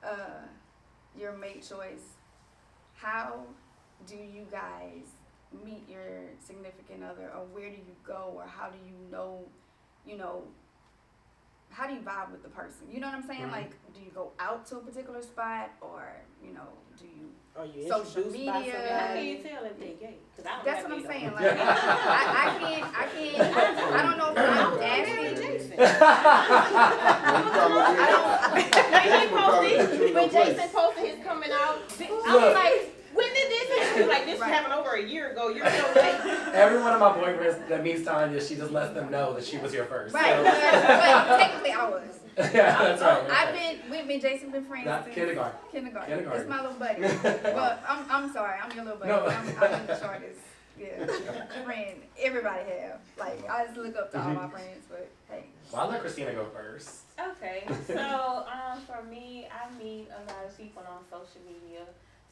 at. Your mate choice. How do you guys meet your significant other, or where do you go, or how do you know, how do you vibe with the person? You know what I'm saying? Mhm. Like, do you go out to a particular spot, or do you? Are you Social introduced by media. How somebody? can you tell if they gay? Cause I don't That's have what I'm gay saying. though. Like, I don't know if I'm Marry asking. Jason. Jason would probably put you in When your place. Jason posted his coming out, I Look. was like, when did this happen? Like, this Right. happened over a year ago. You're so late. Every one of my boyfriends that meets Tonya, she just lets them know that she was here first. Right, So. but technically I was. Yeah, that's right. We've been Jason been friends Not since kindergarten. kindergarten. It's my little buddy. But I'm sorry, I'm your little buddy. No. I'm the shortest. Yeah, friend everybody have. Like, I just look up to all my friends, but hey. Well, I'll let Kristina go first. Okay, so for me, I meet a lot of people on social media.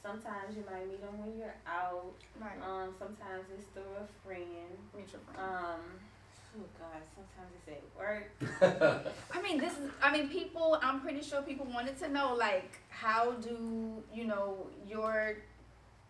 Sometimes you might meet them when you're out. Right. Sometimes it's through a friend. Mutual friend. Oh God, sometimes it's at work. People, I'm pretty sure people wanted to know, like, how do, your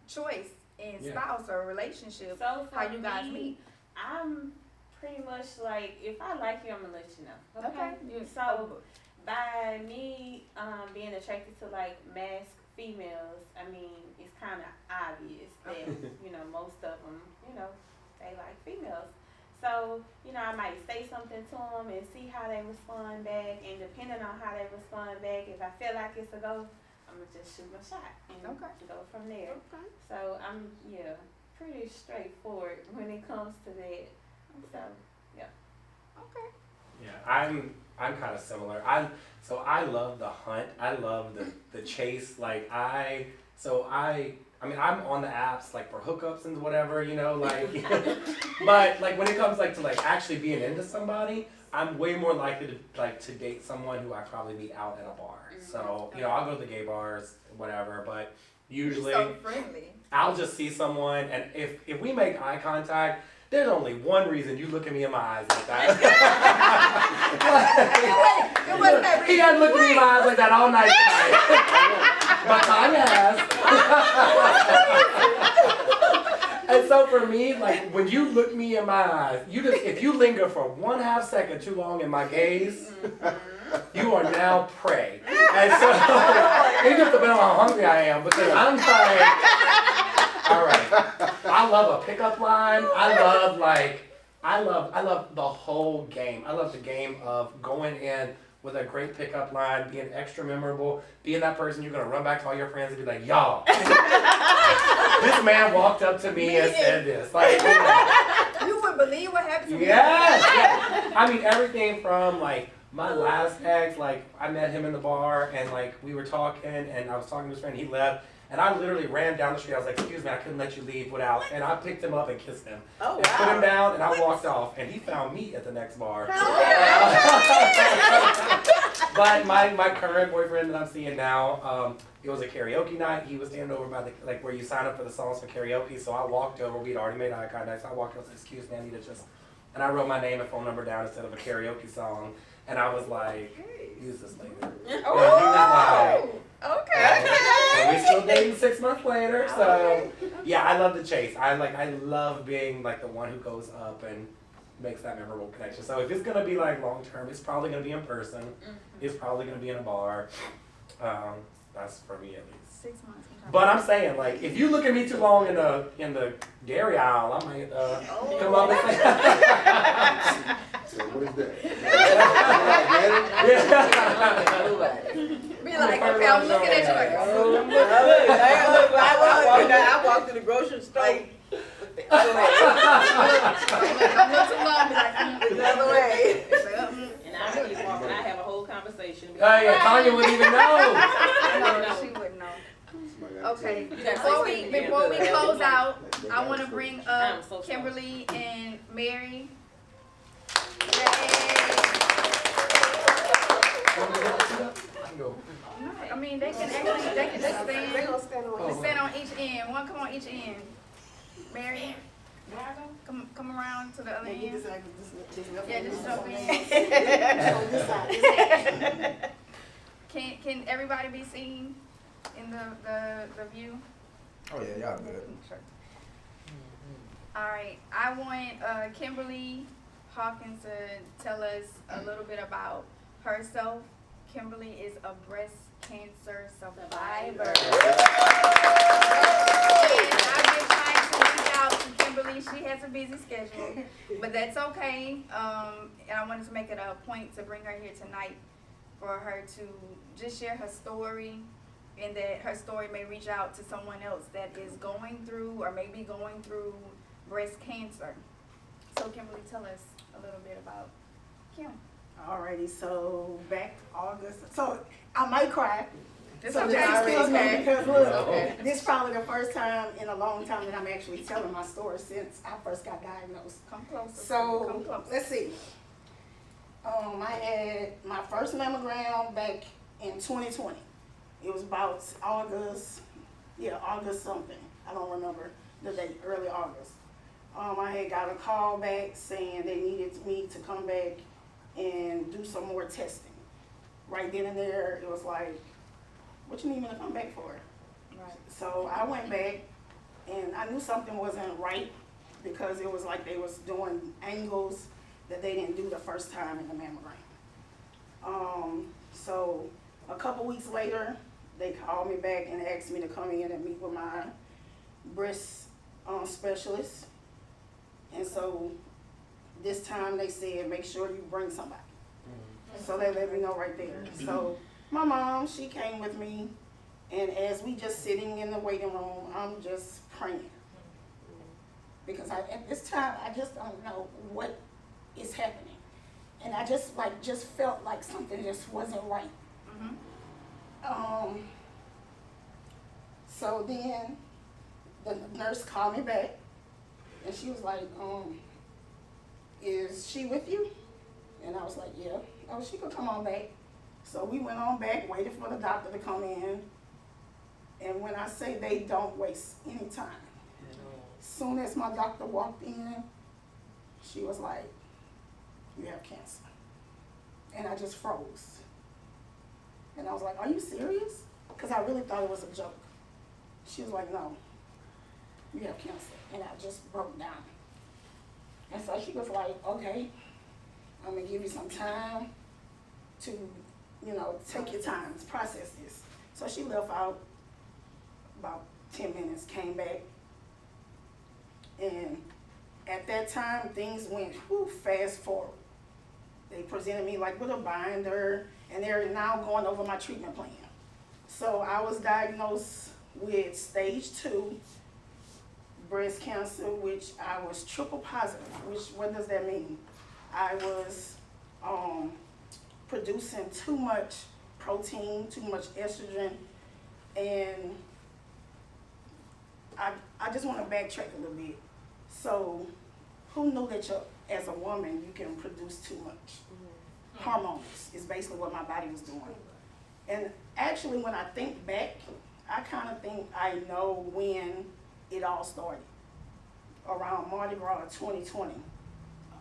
choice in Yeah. spouse or relationship, So for how you guys me, meet. I'm pretty much like, if I like you, I'm gonna let you know. Okay. So by me being attracted to like masked females, I mean it's kind of obvious that most of them, they like females. So I might say something to them and see how they respond back, and depending on how they respond back, if I feel like it's a go, I'm gonna just shoot my shot and go from there. Okay. So I'm pretty straightforward when it comes to that. So Okay. Yeah, I'm kind of similar. I love the hunt. I love the chase. Like I'm on the apps like for hookups and whatever, but like when it comes like to like actually being into somebody, I'm way more likely to date someone who I probably meet out at a bar. So, I'll go to the gay bars, whatever, but usually You're so friendly. I'll just see someone, and if we make eye contact, there's only one reason you look at me in my eyes like that. It wasn't that He hadn't looked at me in my eyes like that all night tonight. But Tanya has. And so for me, like when you look me in my eyes, if you linger for 1/2 second too long in my gaze, you are now prey. And so it just depends on how hungry I am, because I'm like, all right, I love a pickup line. I love the whole game. I love the game of going in with a great pickup line, being extra memorable, being that person you're gonna run back to all your friends and be like, y'all, this man walked up to me and said this. Like, You wouldn't believe what happened to me. yes. I mean, everything from like my last ex, like I met him in the bar and like we were talking and I was talking to his friend, he left. And I literally ran down the street. I was like, excuse me, I couldn't let you leave without. And I picked him up and kissed him. Oh, and put him wow. down, and I walked off. And he found me at the next bar. But my current boyfriend that I'm seeing now, it was a karaoke night. He was standing over by the, like where you sign up for the songs for karaoke. So I walked over. We'd already made eye contact. So I walked over and said, excuse me, I need to just. And I wrote my name and phone number down instead of a karaoke song. And I was like, use this later. And he was like, Okay. and we still dating 6 months later, so yeah, I love the chase. I love being like the one who goes up and makes that memorable connection. So if it's gonna be like long term, it's probably gonna be in person. It's probably gonna be in a bar. That's for me at least. 6 months. But I'm saying, like, if you look at me too long in the dairy aisle, I might come up and say. So what is that? Be like, okay, I'm looking at you like, I walked to the grocery store. I'm not too long, be like, The other way. And I keep walking. I have a whole conversation. Oh yeah, Tanya wouldn't even know. no, she wouldn't know. Okay, before we close out, I want to bring up Kimberly and Mary. I mean, they can just They stand. gonna stand on Stand on each end. One come on each end. Mary. Where I go? Come around to the other Yeah, end. yeah, just jump in. This side. Can everybody be seen in the view? Oh yeah, y'all good. Sure. All right, I want Kimberly Hawkins to tell us a little bit about herself. Kimberly is a breast cancer survivor. And I've been trying to reach out to Kimberly. She has a busy schedule, but that's okay. And I wanted to make it a point to bring her here tonight for her to just share her story, and that her story may reach out to someone else that is going through or may be going through breast cancer. So Kimberly, tell us a little bit about Kim. Alrighty, so back August, so I might cry. It's So okay. just excuse me, Okay. because look, Okay. this is probably the first time in a long time that I'm actually telling my story since I first got diagnosed. Come closer. Come So, closer. let's see. I had my first mammogram back in 2020. It was about August something. I don't remember the date, early August. I had got a call back saying they needed me to come back and do some more testing. Right then and there, it was like, what you need me to come back for? Right. So I went back, and I knew something wasn't right because it was like they was doing angles that they didn't do the first time in the mammogram. So a couple weeks later, they called me back and asked me to come in and meet with my breast specialist. And so this time they said, make sure you bring somebody. So they let me know right there. So my mom, she came with me, and as we just sitting in the waiting room, I'm just praying. Because at this time, I just don't know what is happening. And I just felt like something just wasn't right. Mm-hmm. So then the nurse called me back, and she was like, is she with you? And I was like, yeah. Oh, she could come on back. So we went on back, waited for the doctor to come in. And when I say they don't waste any time, soon as my doctor walked in, she was like, you have cancer. And I just froze. And I was like, are you serious? Because I really thought it was a joke. She was like, no, you have cancer. And I just broke down. And so she was like, okay, I'm gonna give you some time to, take your time to process this. So she left out about 10 minutes, came back. And at that time, things went fast forward. They presented me like with a binder, and they're now going over my treatment plan. So I was diagnosed with stage 2 breast cancer, which I was triple positive. What does that mean? I was producing too much protein, too much estrogen, and I just want to backtrack a little bit. So who knew that as a woman you can produce too much? Hormones is basically what my body was doing. And actually when I think back, I kind of think I know when it all started. Around Mardi Gras 2020.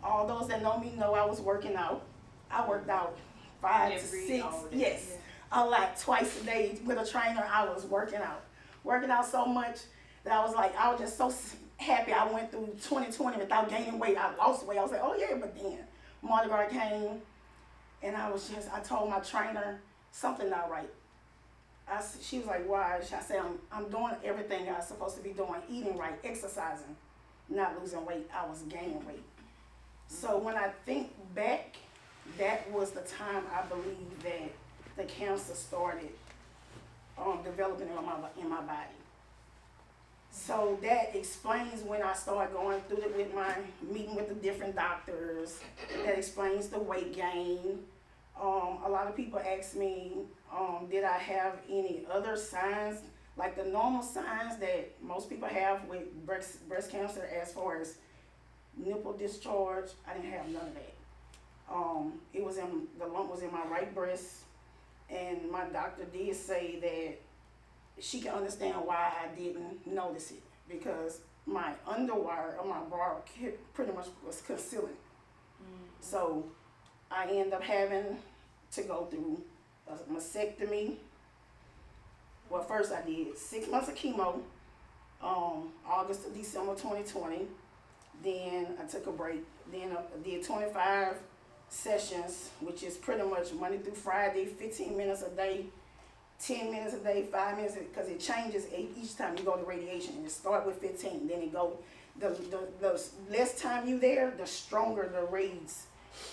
All those that know me know I was working out. I worked out 5 to 6, yes, a lot, twice a day with a trainer. I was working out so much that I was just so happy I went through 2020 without gaining weight. I lost weight. I was like, oh yeah, but then Mardi Gras came, and I told my trainer something not right. She was like, why? I said, I'm doing everything I was supposed to be doing, eating right, exercising, not losing weight. I was gaining weight. So when I think back, that was the time I believe that the cancer started developing in my body. So that explains when I started going through it with my meeting with the different doctors. That explains the weight gain. A lot of people ask me, did I have any other signs, like the normal signs that most people have with breast cancer, as far as nipple discharge? I didn't have none of that. The lump was in my right breast, and my doctor did say that she can understand why I didn't notice it, because my underwire of my bra pretty much was concealing. So I ended up having to go through a mastectomy. Well, first I did 6 months of chemo, August to December 2020. Then I took a break. Then I did 25 sessions, which is pretty much Monday through Friday, 15 minutes a day, 10 minutes a day, 5 minutes, because it changes each time you go to radiation. And it start with 15, then it go, the less time you there, the stronger the rays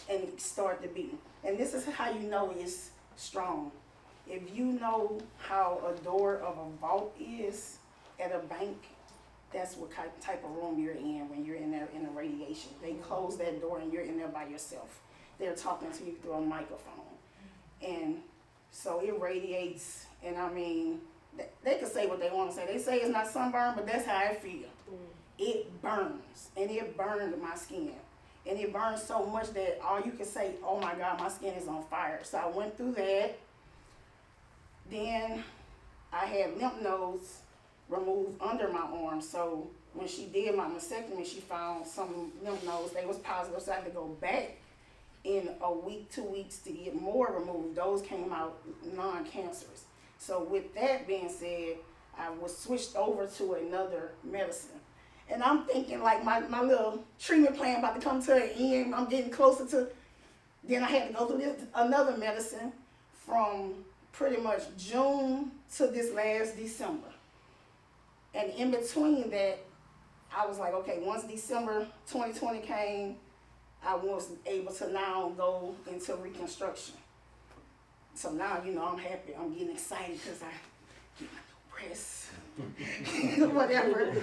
and it start to be. And this is how you know it's strong. If you know how a door of a vault is at a bank, that's what type of room you're in when you're in there in the radiation. They close that door and you're in there by yourself. They're talking to you through a microphone. And so it radiates, and I mean, they can say what they want to say. They say it's not sunburn, but that's how I feel. It burns, and it burned my skin. And it burned so much that all you can say, oh my God, my skin is on fire. So I went through that. Then I had lymph nodes removed under my arm. So when she did my mastectomy, she found some lymph nodes. They was positive, so I had to go back in a week, 2 weeks to get more removed. Those came out non-cancerous. So with that being said, I was switched over to another medicine. And I'm thinking like my little treatment plan about to come to an end. I'm getting closer to, then I had to go through another medicine from pretty much June to this last December. And in between that, I was like, okay, once December 2020 came, I was able to now go into reconstruction. So now, you know, I'm happy. I'm getting excited because I get my new breasts, whatever.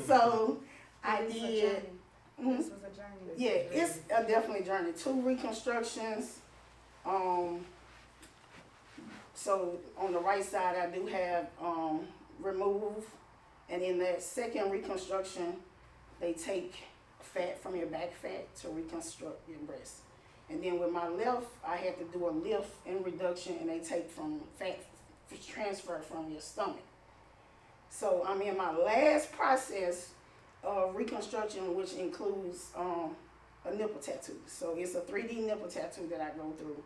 So I did. This was a journey. Yeah, it's a definitely journey. 2 reconstructions. So on the right side, I do have remove, and in that second reconstruction, they take fat from your back fat to reconstruct your breast. And then with my left, I had to do a lift and reduction, and they take from fat transfer from your stomach. So I'm in my last process of reconstruction, which includes a nipple tattoo. So it's a 3D nipple tattoo that I go through.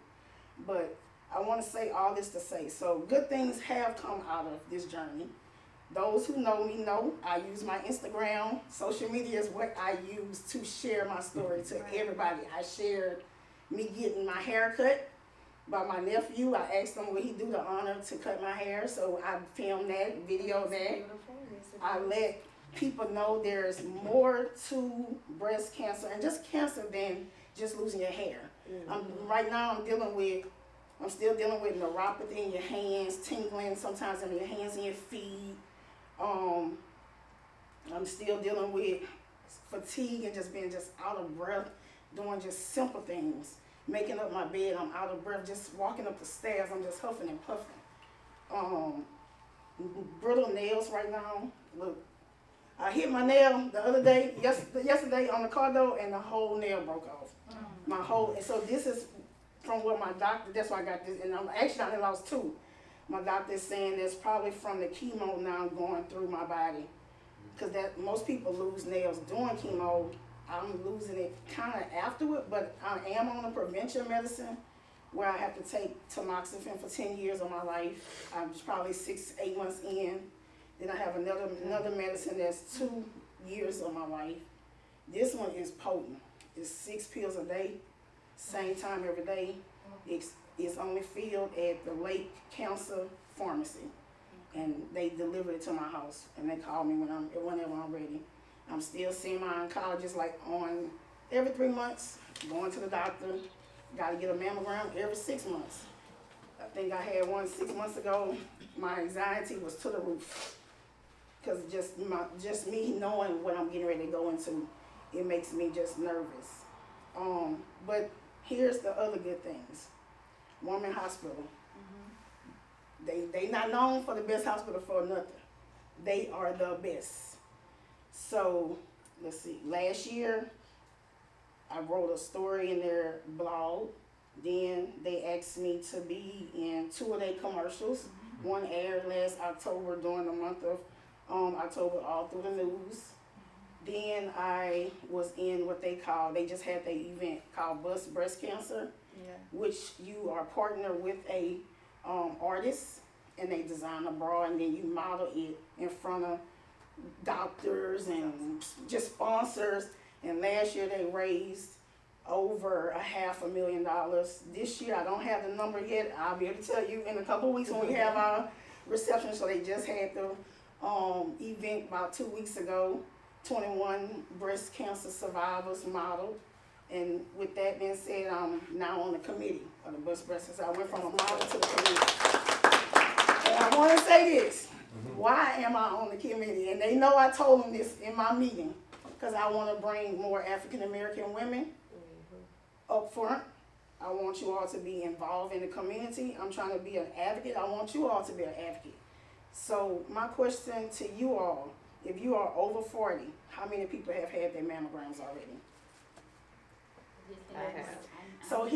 But I want to say all this to say, so good things have come out of this journey. Those who know me know I use my Instagram. Social media is what I use to share my story to everybody. I shared me getting my hair cut by my nephew. I asked him would he do the honor to cut my hair, so I filmed that, videoed that. I let people know there's more to breast cancer and just cancer than just losing your hair. Right now I'm still dealing with neuropathy in your hands, tingling sometimes in your hands and your feet. I'm still dealing with fatigue and just being just out of breath, doing just simple things. Making up my bed, I'm out of breath. Just walking up the stairs, I'm just huffing and puffing. Brittle nails right now. Look, I hit my nail the other day, yesterday on the car door, and the whole nail broke off. My whole, and so this is from what my doctor, that's why I got this, and I'm actually I lost 2. My doctor is saying that's probably from the chemo now going through my body. Because that most people lose nails doing chemo. I'm losing it kind of afterward, but I am on a prevention medicine where I have to take tamoxifen for 10 years of my life. I'm probably 6-8 months in. Then I have another medicine that's 2 years of my life. This one is potent. It's 6 pills a day, same time every day. It's only filled at the Lake Cancer Pharmacy, and they deliver it to my house, and they call me whenever I'm ready. I'm still seeing my oncologist like on every 3 months, going to the doctor, gotta get a mammogram every 6 months. I think I had one 6 months ago. My anxiety was to the roof, because just me knowing what I'm getting ready to go into, it makes me just nervous. But here's the other good things. Woman Hospital. They not known for the best hospital for nothing. They are the best. So, let's see, last year, I wrote a story in their blog. Then they asked me to be in 2 of their commercials. One aired last October during the month of October, all through the news. Then I was in what they just had the event called Bust Breast Cancer, Yeah. which you are partner with a artist, and they design a bra, and then you model it in front of doctors and just sponsors. And last year they raised over $500,000. This year I don't have the number yet. I'll be able to tell you in a couple of weeks when we have our reception. So they just had the event about 2 weeks ago. 21 breast cancer survivors modeled. And with that being said, I'm now on the committee of the Bust Breast Cancer. I went from a model to the committee. And I want to say this. Why am I on the committee? And they know I told them this in my meeting, because I want to bring more African American women up front. I want you all to be involved in the community. I'm trying to be an advocate. I want you all to be an advocate. So my question to you all, if you are over 40, how many people have had their mammograms already? I have. So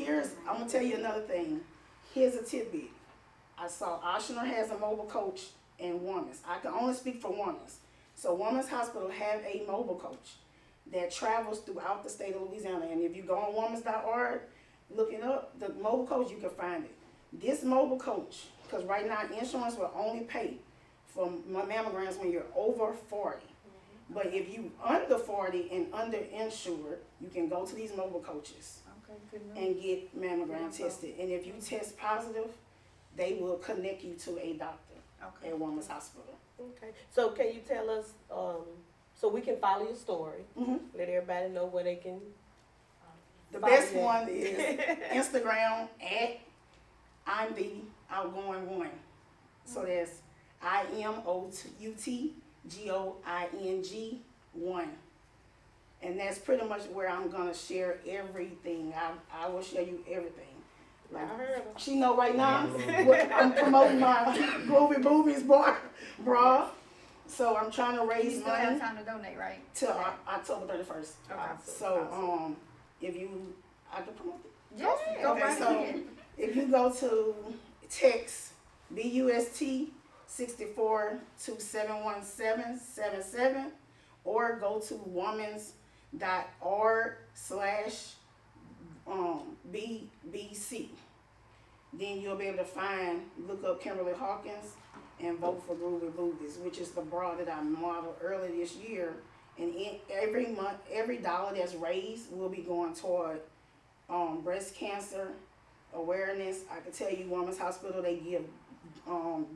I'm gonna tell you another thing. Here's a tidbit. I saw Oshner has a mobile coach in Women's. I can only speak for Women's. So Women's Hospital have a mobile coach that travels throughout the state of Louisiana. And if you go on womans.org, look it up, the mobile coach, you can find it. This mobile coach, because right now insurance will only pay for mammograms when you're over 40. But if you under 40 and underinsured, you can go to these mobile coaches Okay, good news. and get mammogram tested. And if you test positive, they will connect you to a doctor Okay. at Women's Hospital. Okay, so can you tell us, so we can follow your story, Mhm. let everybody know where they can? The Follow best you. one is Instagram at I'm the Outgoing One. So that's IMOUTGOING1. And that's pretty much where I'm gonna share everything. I will show you everything. I heard 'em. She know right now I'm promoting my Groovy Boobies bra. So I'm trying to You raise still have money time to donate, right? till October 31st. Okay. So if you, I can promote it. Yes, go Okay, right so ahead. if you go to text BUST 64 to 71777 or go to womans.org/BBC, then you'll be able to look up Kimberly Hawkins and vote for Groovy Boobies, which is the bra that I modeled earlier this year. And every month, every dollar that's raised will be going toward breast cancer awareness. I can tell you, Women's Hospital, they give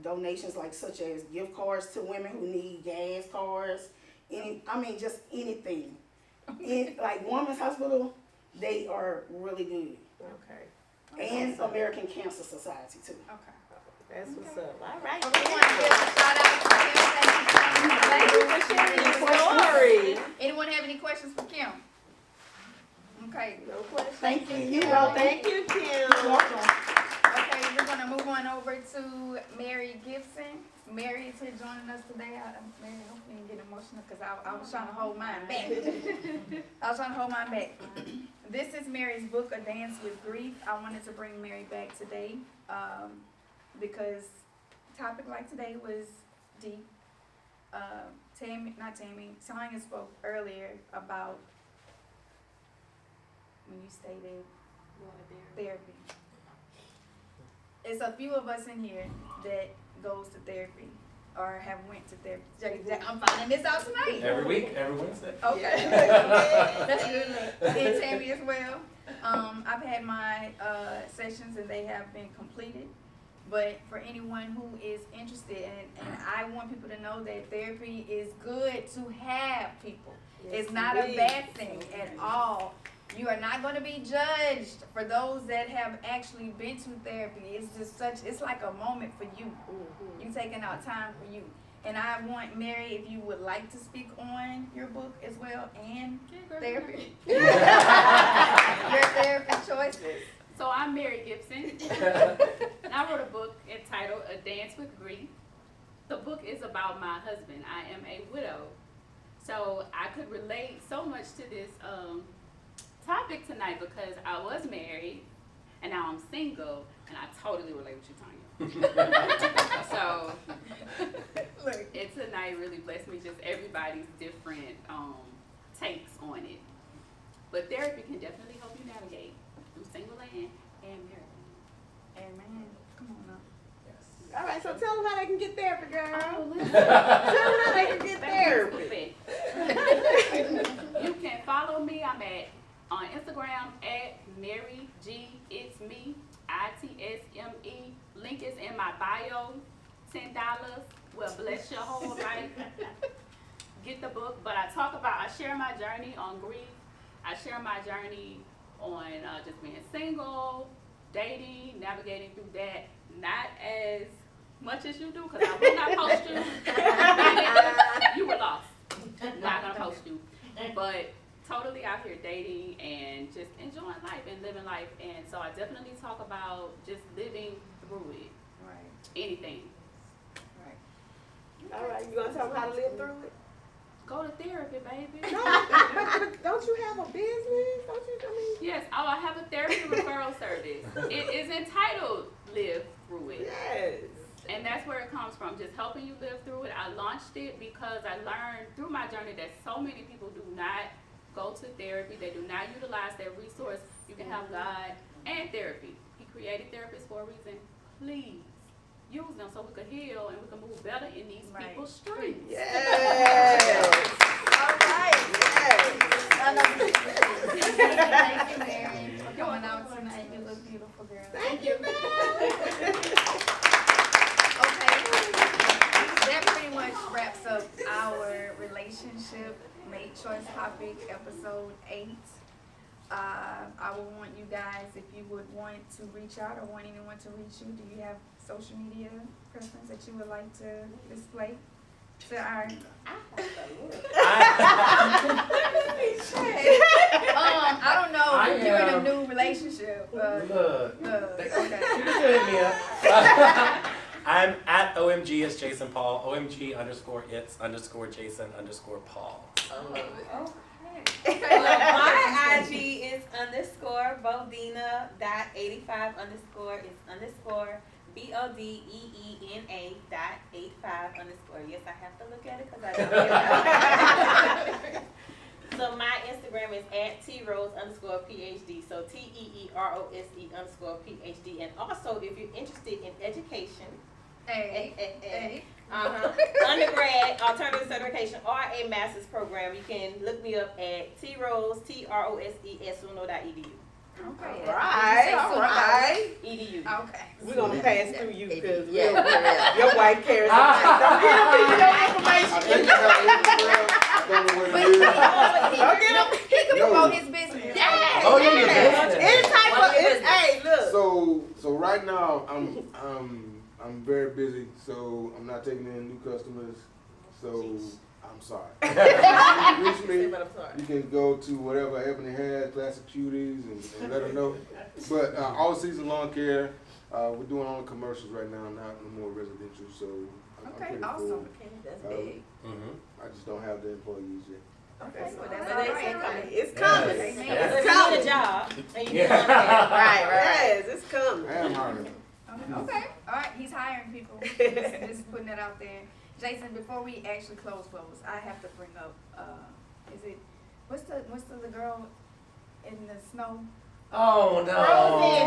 donations such as gift cards to women who need gas cards. Just anything. Women's Hospital, they are really good. Okay, And American Cancer Society too. Okay. that's what's up, all right. Well, we want to give a shout out to Kim. Thank you for sharing your Story. Anyone have any questions for Kim? Okay. No question. Thank you. You Kim. all. Thank you, Kim. You're welcome. Okay, we're gonna move on over to Mary Gibson. Mary is here joining us today. Mary, I hope you didn't get emotional because I was trying to hold mine back. This is Mary's book, A Dance with Grief. I wanted to bring Mary back today because a topic like today was deep. Tonya spoke earlier about when you stated therapy. It's a few of us in here that goes to therapy or have went to therapy. I'm finding this out tonight. Every week, every Wednesday. Okay. That's good. And Tammy as well. I've had my sessions and they have been completed. But for anyone who is interested, and I want people to know that therapy is good to have, people. Yes, It's not it a is. bad thing at all. You are not going to be judged for those that have actually been to therapy. It's just it's like a moment for you. You taking out time for you. And I want Mary, if you would like to speak on your book as well and therapy. Your therapy choices. So I'm Mary Gibson, and I wrote a book entitled A Dance with Grief. The book is about my husband. I am a widow. So I could relate so much to this topic tonight because I was married, and now I'm single, and I totally relate with you, Tonya. So it tonight really blessed me, just everybody's different takes on it. But therapy can definitely help you navigate through single and married. Amen. Come on now. Yes. All right, so tell them how they can get therapy, girl. Oh, listen. Tell them how they can get therapy. You can follow me. I'm on Instagram at Mary G. It's me. ITSME. Link is in my bio. $10 will bless your whole life. Get the book. But I share my journey on grief. I share my journey on just being single, dating, navigating through that. Not as much as you do, because I will not post you. You were lost. Not gonna post you. But totally out here dating and just enjoying life and living life. And so I definitely talk about just living through it. Right. Anything. All right, you gonna tell them how to live through it? Go to therapy, baby. No, but don't you have a business? Don't you? I mean, Yes, I have a therapy referral service. It is entitled Live Through It. yes. And that's where it comes from, just helping you live through it. I launched it because I learned through my journey that so many people do not go to therapy. They do not utilize that resource. You can have God and therapy. He created therapists for a reason. Please use them so we can heal and we can move better in these Right. people's streets. Yes. All right. Yes. Thank you, Mary, for coming out tonight. You look beautiful, girl. Thank you, Okay. That pretty much wraps up our relationship mate choice topic, episode 8. I would want you guys, if you would want to reach out or want anyone to reach you, do you have social media preference that you would like to display to our? I don't know if you're in a new relationship. Look. Okay. You can still hit me up. I'm at OMG it's Jason Paul. OMG _it's _Jason _Paul. I love it. My IG is _Bodena.85 is BODEENA.85 Yes, I have to look at it because I don't get it. So my Instagram is at TRose _PhD. So TEEROSE _PhD. And also, if you're interested in education, Hey. undergrad, alternative certification, or a master's program, you can look me up at TROSES1.edu. Okay. All right. EDU. Okay. We're gonna pass through you because Yeah. your wife carries don't give I think you have Instagram. He can promote his business. Yeah. Oh, yeah, your business. any type What's of your business? hey, look. So right now I'm very busy, so I'm not taking in new customers. So I'm sorry. If you reach me, But I'm sorry. you can go to whatever Ebony has, Classic Quties, and let her know. But all season lawn care, we're doing all the commercials right now, not no more residential. So I'm Okay, pretty awesome. full. Okay, that's big. Mm-hmm. I just don't have the employees yet. Okay, well, But that's they all say right. coming. It's coming. Yes. Amen. Yes. If you need a job, and you Yeah. Yes, it's coming. I am hiring. Okay, all right, he's hiring people. Just putting that out there. Jason, before we actually close, I have to bring up, what's the girl in the snow? Oh no.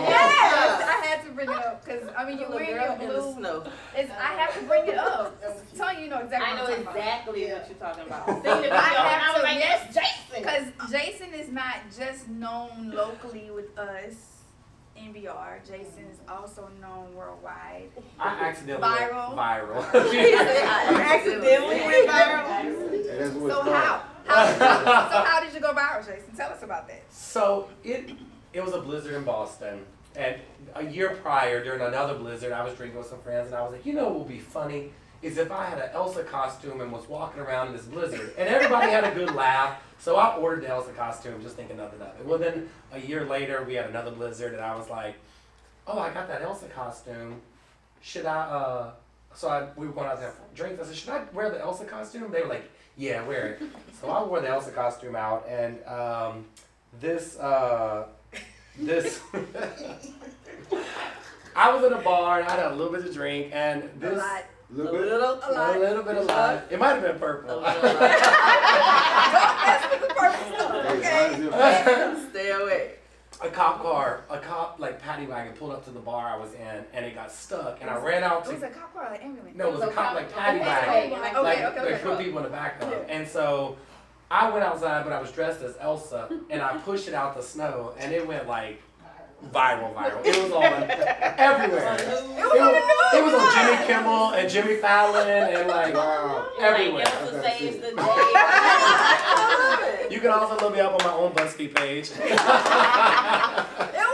Yes, I had to bring it up, cause I mean, you're Little wearing girl your in the blue. snow. I have to bring it up. Tell you know exactly I know what I'm talking about. exactly what you're talking about. Seen the video, I and have I was to, like, yes. that's Jason. Because Jason is not just known locally with us, NBR. Jason is also known worldwide. I accidentally Viral. went viral. Accidentally went viral. And that's what So it's called. how did you go viral, Jason? Tell us about that. So it was a blizzard in Boston, and a year prior, during another blizzard, I was drinking with some friends, and I was like, you know what would be funny is if I had an Elsa costume and was walking around in this blizzard, and everybody had a good laugh. So I ordered the Elsa costume, just thinking nothing of it. Well, then a year later, we had another blizzard, and I was like, oh, I got that Elsa costume. Should I? We were going out to have drinks. I said, should I wear the Elsa costume? They were like, yeah, wear it. So I wore the Elsa costume out, and this I was in a bar and I had a little bit of drink, and this lot. A little bit. a little bit of light. It might have been purple. Don't mess with the purple the bar I was in, and it got stuck, and I ran out It to. was a cop car or an ambulance? No, it was a cop like paddy Okay, wagon. okay. They put people in the back of it. And so I went outside, but I was dressed as Elsa, and I pushed it out the snow, and it went like viral. It was on everywhere. It was on Jimmy Kimmel and Jimmy Fallon and like Wow. everywhere. Like Elsa saves the day. You can also look me up on my own BuzzFeed page. It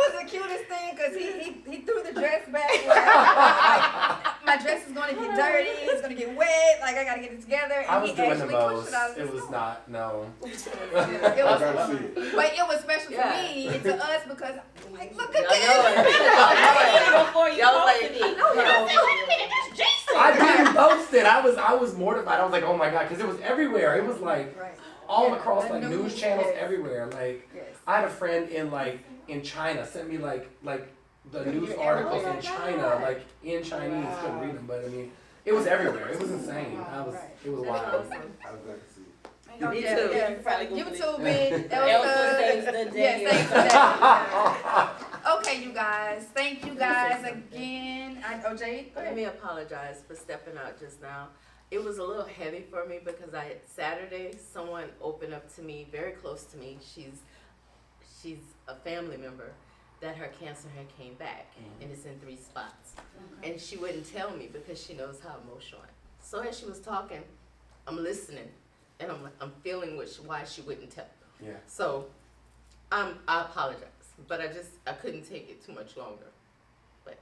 was the cutest thing because he threw the dress back. Like, my dress is going to get dirty. It's going to get wet. Like, I got to get it together. And I was he doing the actually pushed most. it out of the It was snow. not, no. It I was, gotta see it. but it was special Yeah. to me and to us because, like, look at Y'all know this. it. Before you Y'all was like, posted it. I know him. Wait a minute, that's Jason. I didn't post it. I was mortified. I was like, oh my God, because it was everywhere. It was like Right. all Yeah, across the like news, news channels yes. everywhere. Like Yes. I had a friend in China sent me like the news You're articles everywhere. in China, like in Chinese. Couldn't read them, but I mean, it was everywhere. It was insane. It was wild. I gotta see it. Oh, Me yeah, too. yeah. You can probably Google it. YouTube it. Elsa saves the day. Yeah, saves the day. Okay, you guys. Thank you guys again. Jay, go Let ahead. me apologize for stepping out just now. It was a little heavy for me because Saturday someone opened up to me, very close to me. She's a family member that her cancer had came back and it's in 3 spots. And she wouldn't tell me because she knows how emotional I am. So as she was talking, I'm listening and I'm feeling why she wouldn't tell. Yeah. So I apologize, but I couldn't take it too much longer. But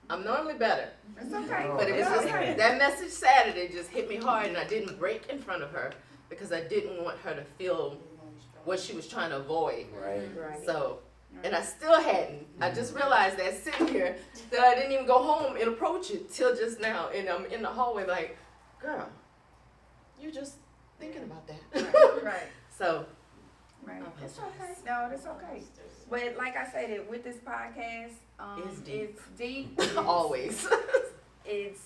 I'm normally better. It's okay. But it was It's just, okay. that message Saturday just hit me hard, and I didn't break in front of her because I didn't want her to feel what she was trying to avoid. Right. So, and I still hadn't. I just realized that sitting here that I didn't even go home and approach it till just now, and I'm in the hallway like, girl, you just thinking about that. Right. So, Right. I It's apologize. okay. No, it's okay. But like I said, with this podcast, It's deep. it's deep. always It's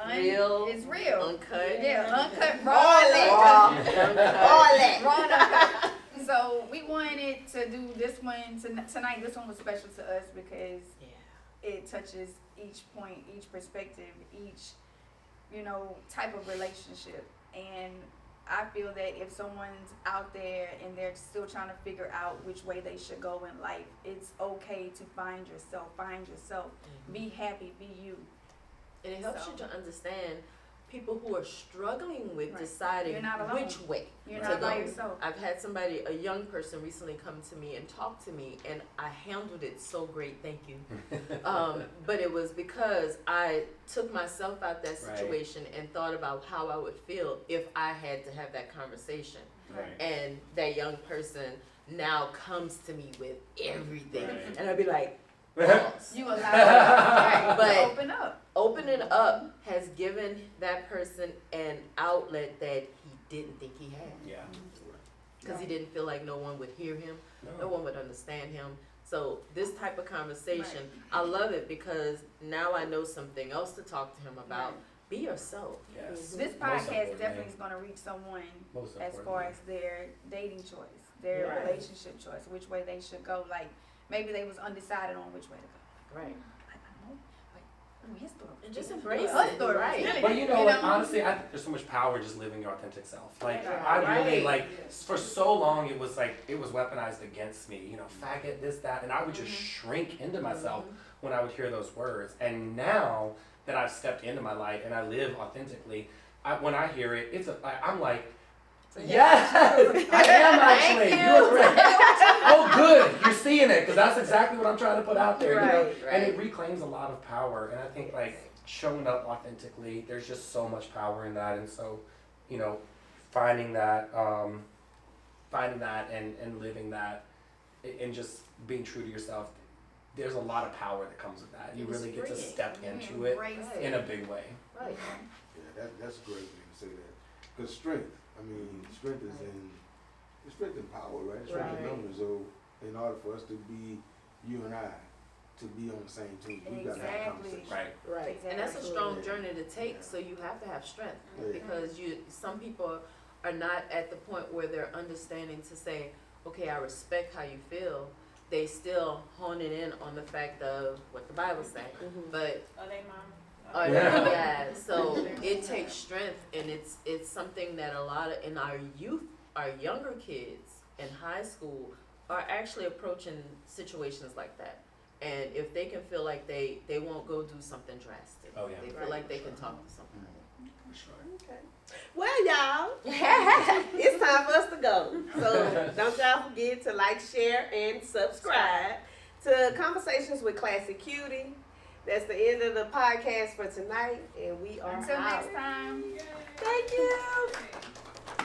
real, It's real. uncut, Yeah, uncut, raw, raw, uncut. raw and uncut. So we wanted to do this one tonight. This one was special to us because Yeah. it touches each point, each perspective, each, type of relationship. And I feel that if someone's out there and they're still trying to figure out which way they should go in life, it's okay to find yourself, be happy, be you. And it helps So- you to understand people who are struggling with Right. deciding You're not alone. which way You're to not go. by yourself. I've had a young person recently come to me and talk to me, and I handled it so great, thank you. But it was because I took myself out that Right. situation and thought about how I would feel if I had to have that conversation. Right. And that young person now comes to me with everything. Right. And I'd be like, pause. You allow right, But- to open up. Opening up has given that person an outlet that he didn't think he had. Yeah. Because he didn't feel like no one would hear him, no No. one would understand him. So this type of conversation, I love it because now I know something else to talk to him about. Be yourself. Yes. This Most podcast importantly. definitely is going to reach someone Most as far importantly. as their dating choice, their Right. relationship choice, which way they should go. Like maybe they was undecided on which way to go. Right. I don't know. Like, his story. And just embrace Her it. story was Right. really- But you know, like honestly, I think there's so much power just living your authentic self. Like I really for so long it was weaponized against me. Faggot, this, that, and I would just shrink into myself when I would hear those words. And now that I've stepped into my life and I live authentically, when I hear it, I'm like, yes, I am actually. You're correct. Oh, good, you're seeing it because that's exactly what I'm trying to put out there. Right, And it right. reclaims a lot of power. And I think showing up authentically, there's just so much power in that. And so, finding that and living that and just being true to yourself, there's a lot of power that comes with that. You It's really get to freeing. step into it Embrace Right. in a big way. Right. Yeah, that's a great thing to say that. Because strength is in power, right? Strength in Right. numbers. So in order for us to be, you and I, to be on the same team, we've got to have a Exactly. conversation. Right. Right. And that's a Exactly. strong journey to take, so you have to have strength. Yeah. Because some people are not at the point where they're understanding to say, okay, I respect how you feel, they still honing in on the fact of what the Bible says. But Oh, they mom. yeah, so it takes strength, and it's something that a lot of in our youth, our younger kids in high school are actually approaching situations like that. And if they can feel like they won't go do something drastic, Oh, yeah. they feel like they can talk to someone. Okay. Well, y'all, it's time for us to go. So don't y'all forget to like, share, and subscribe to Conversations with Classic Cutie. That's the end of the podcast for tonight, and we are Until out. next time. Thank you.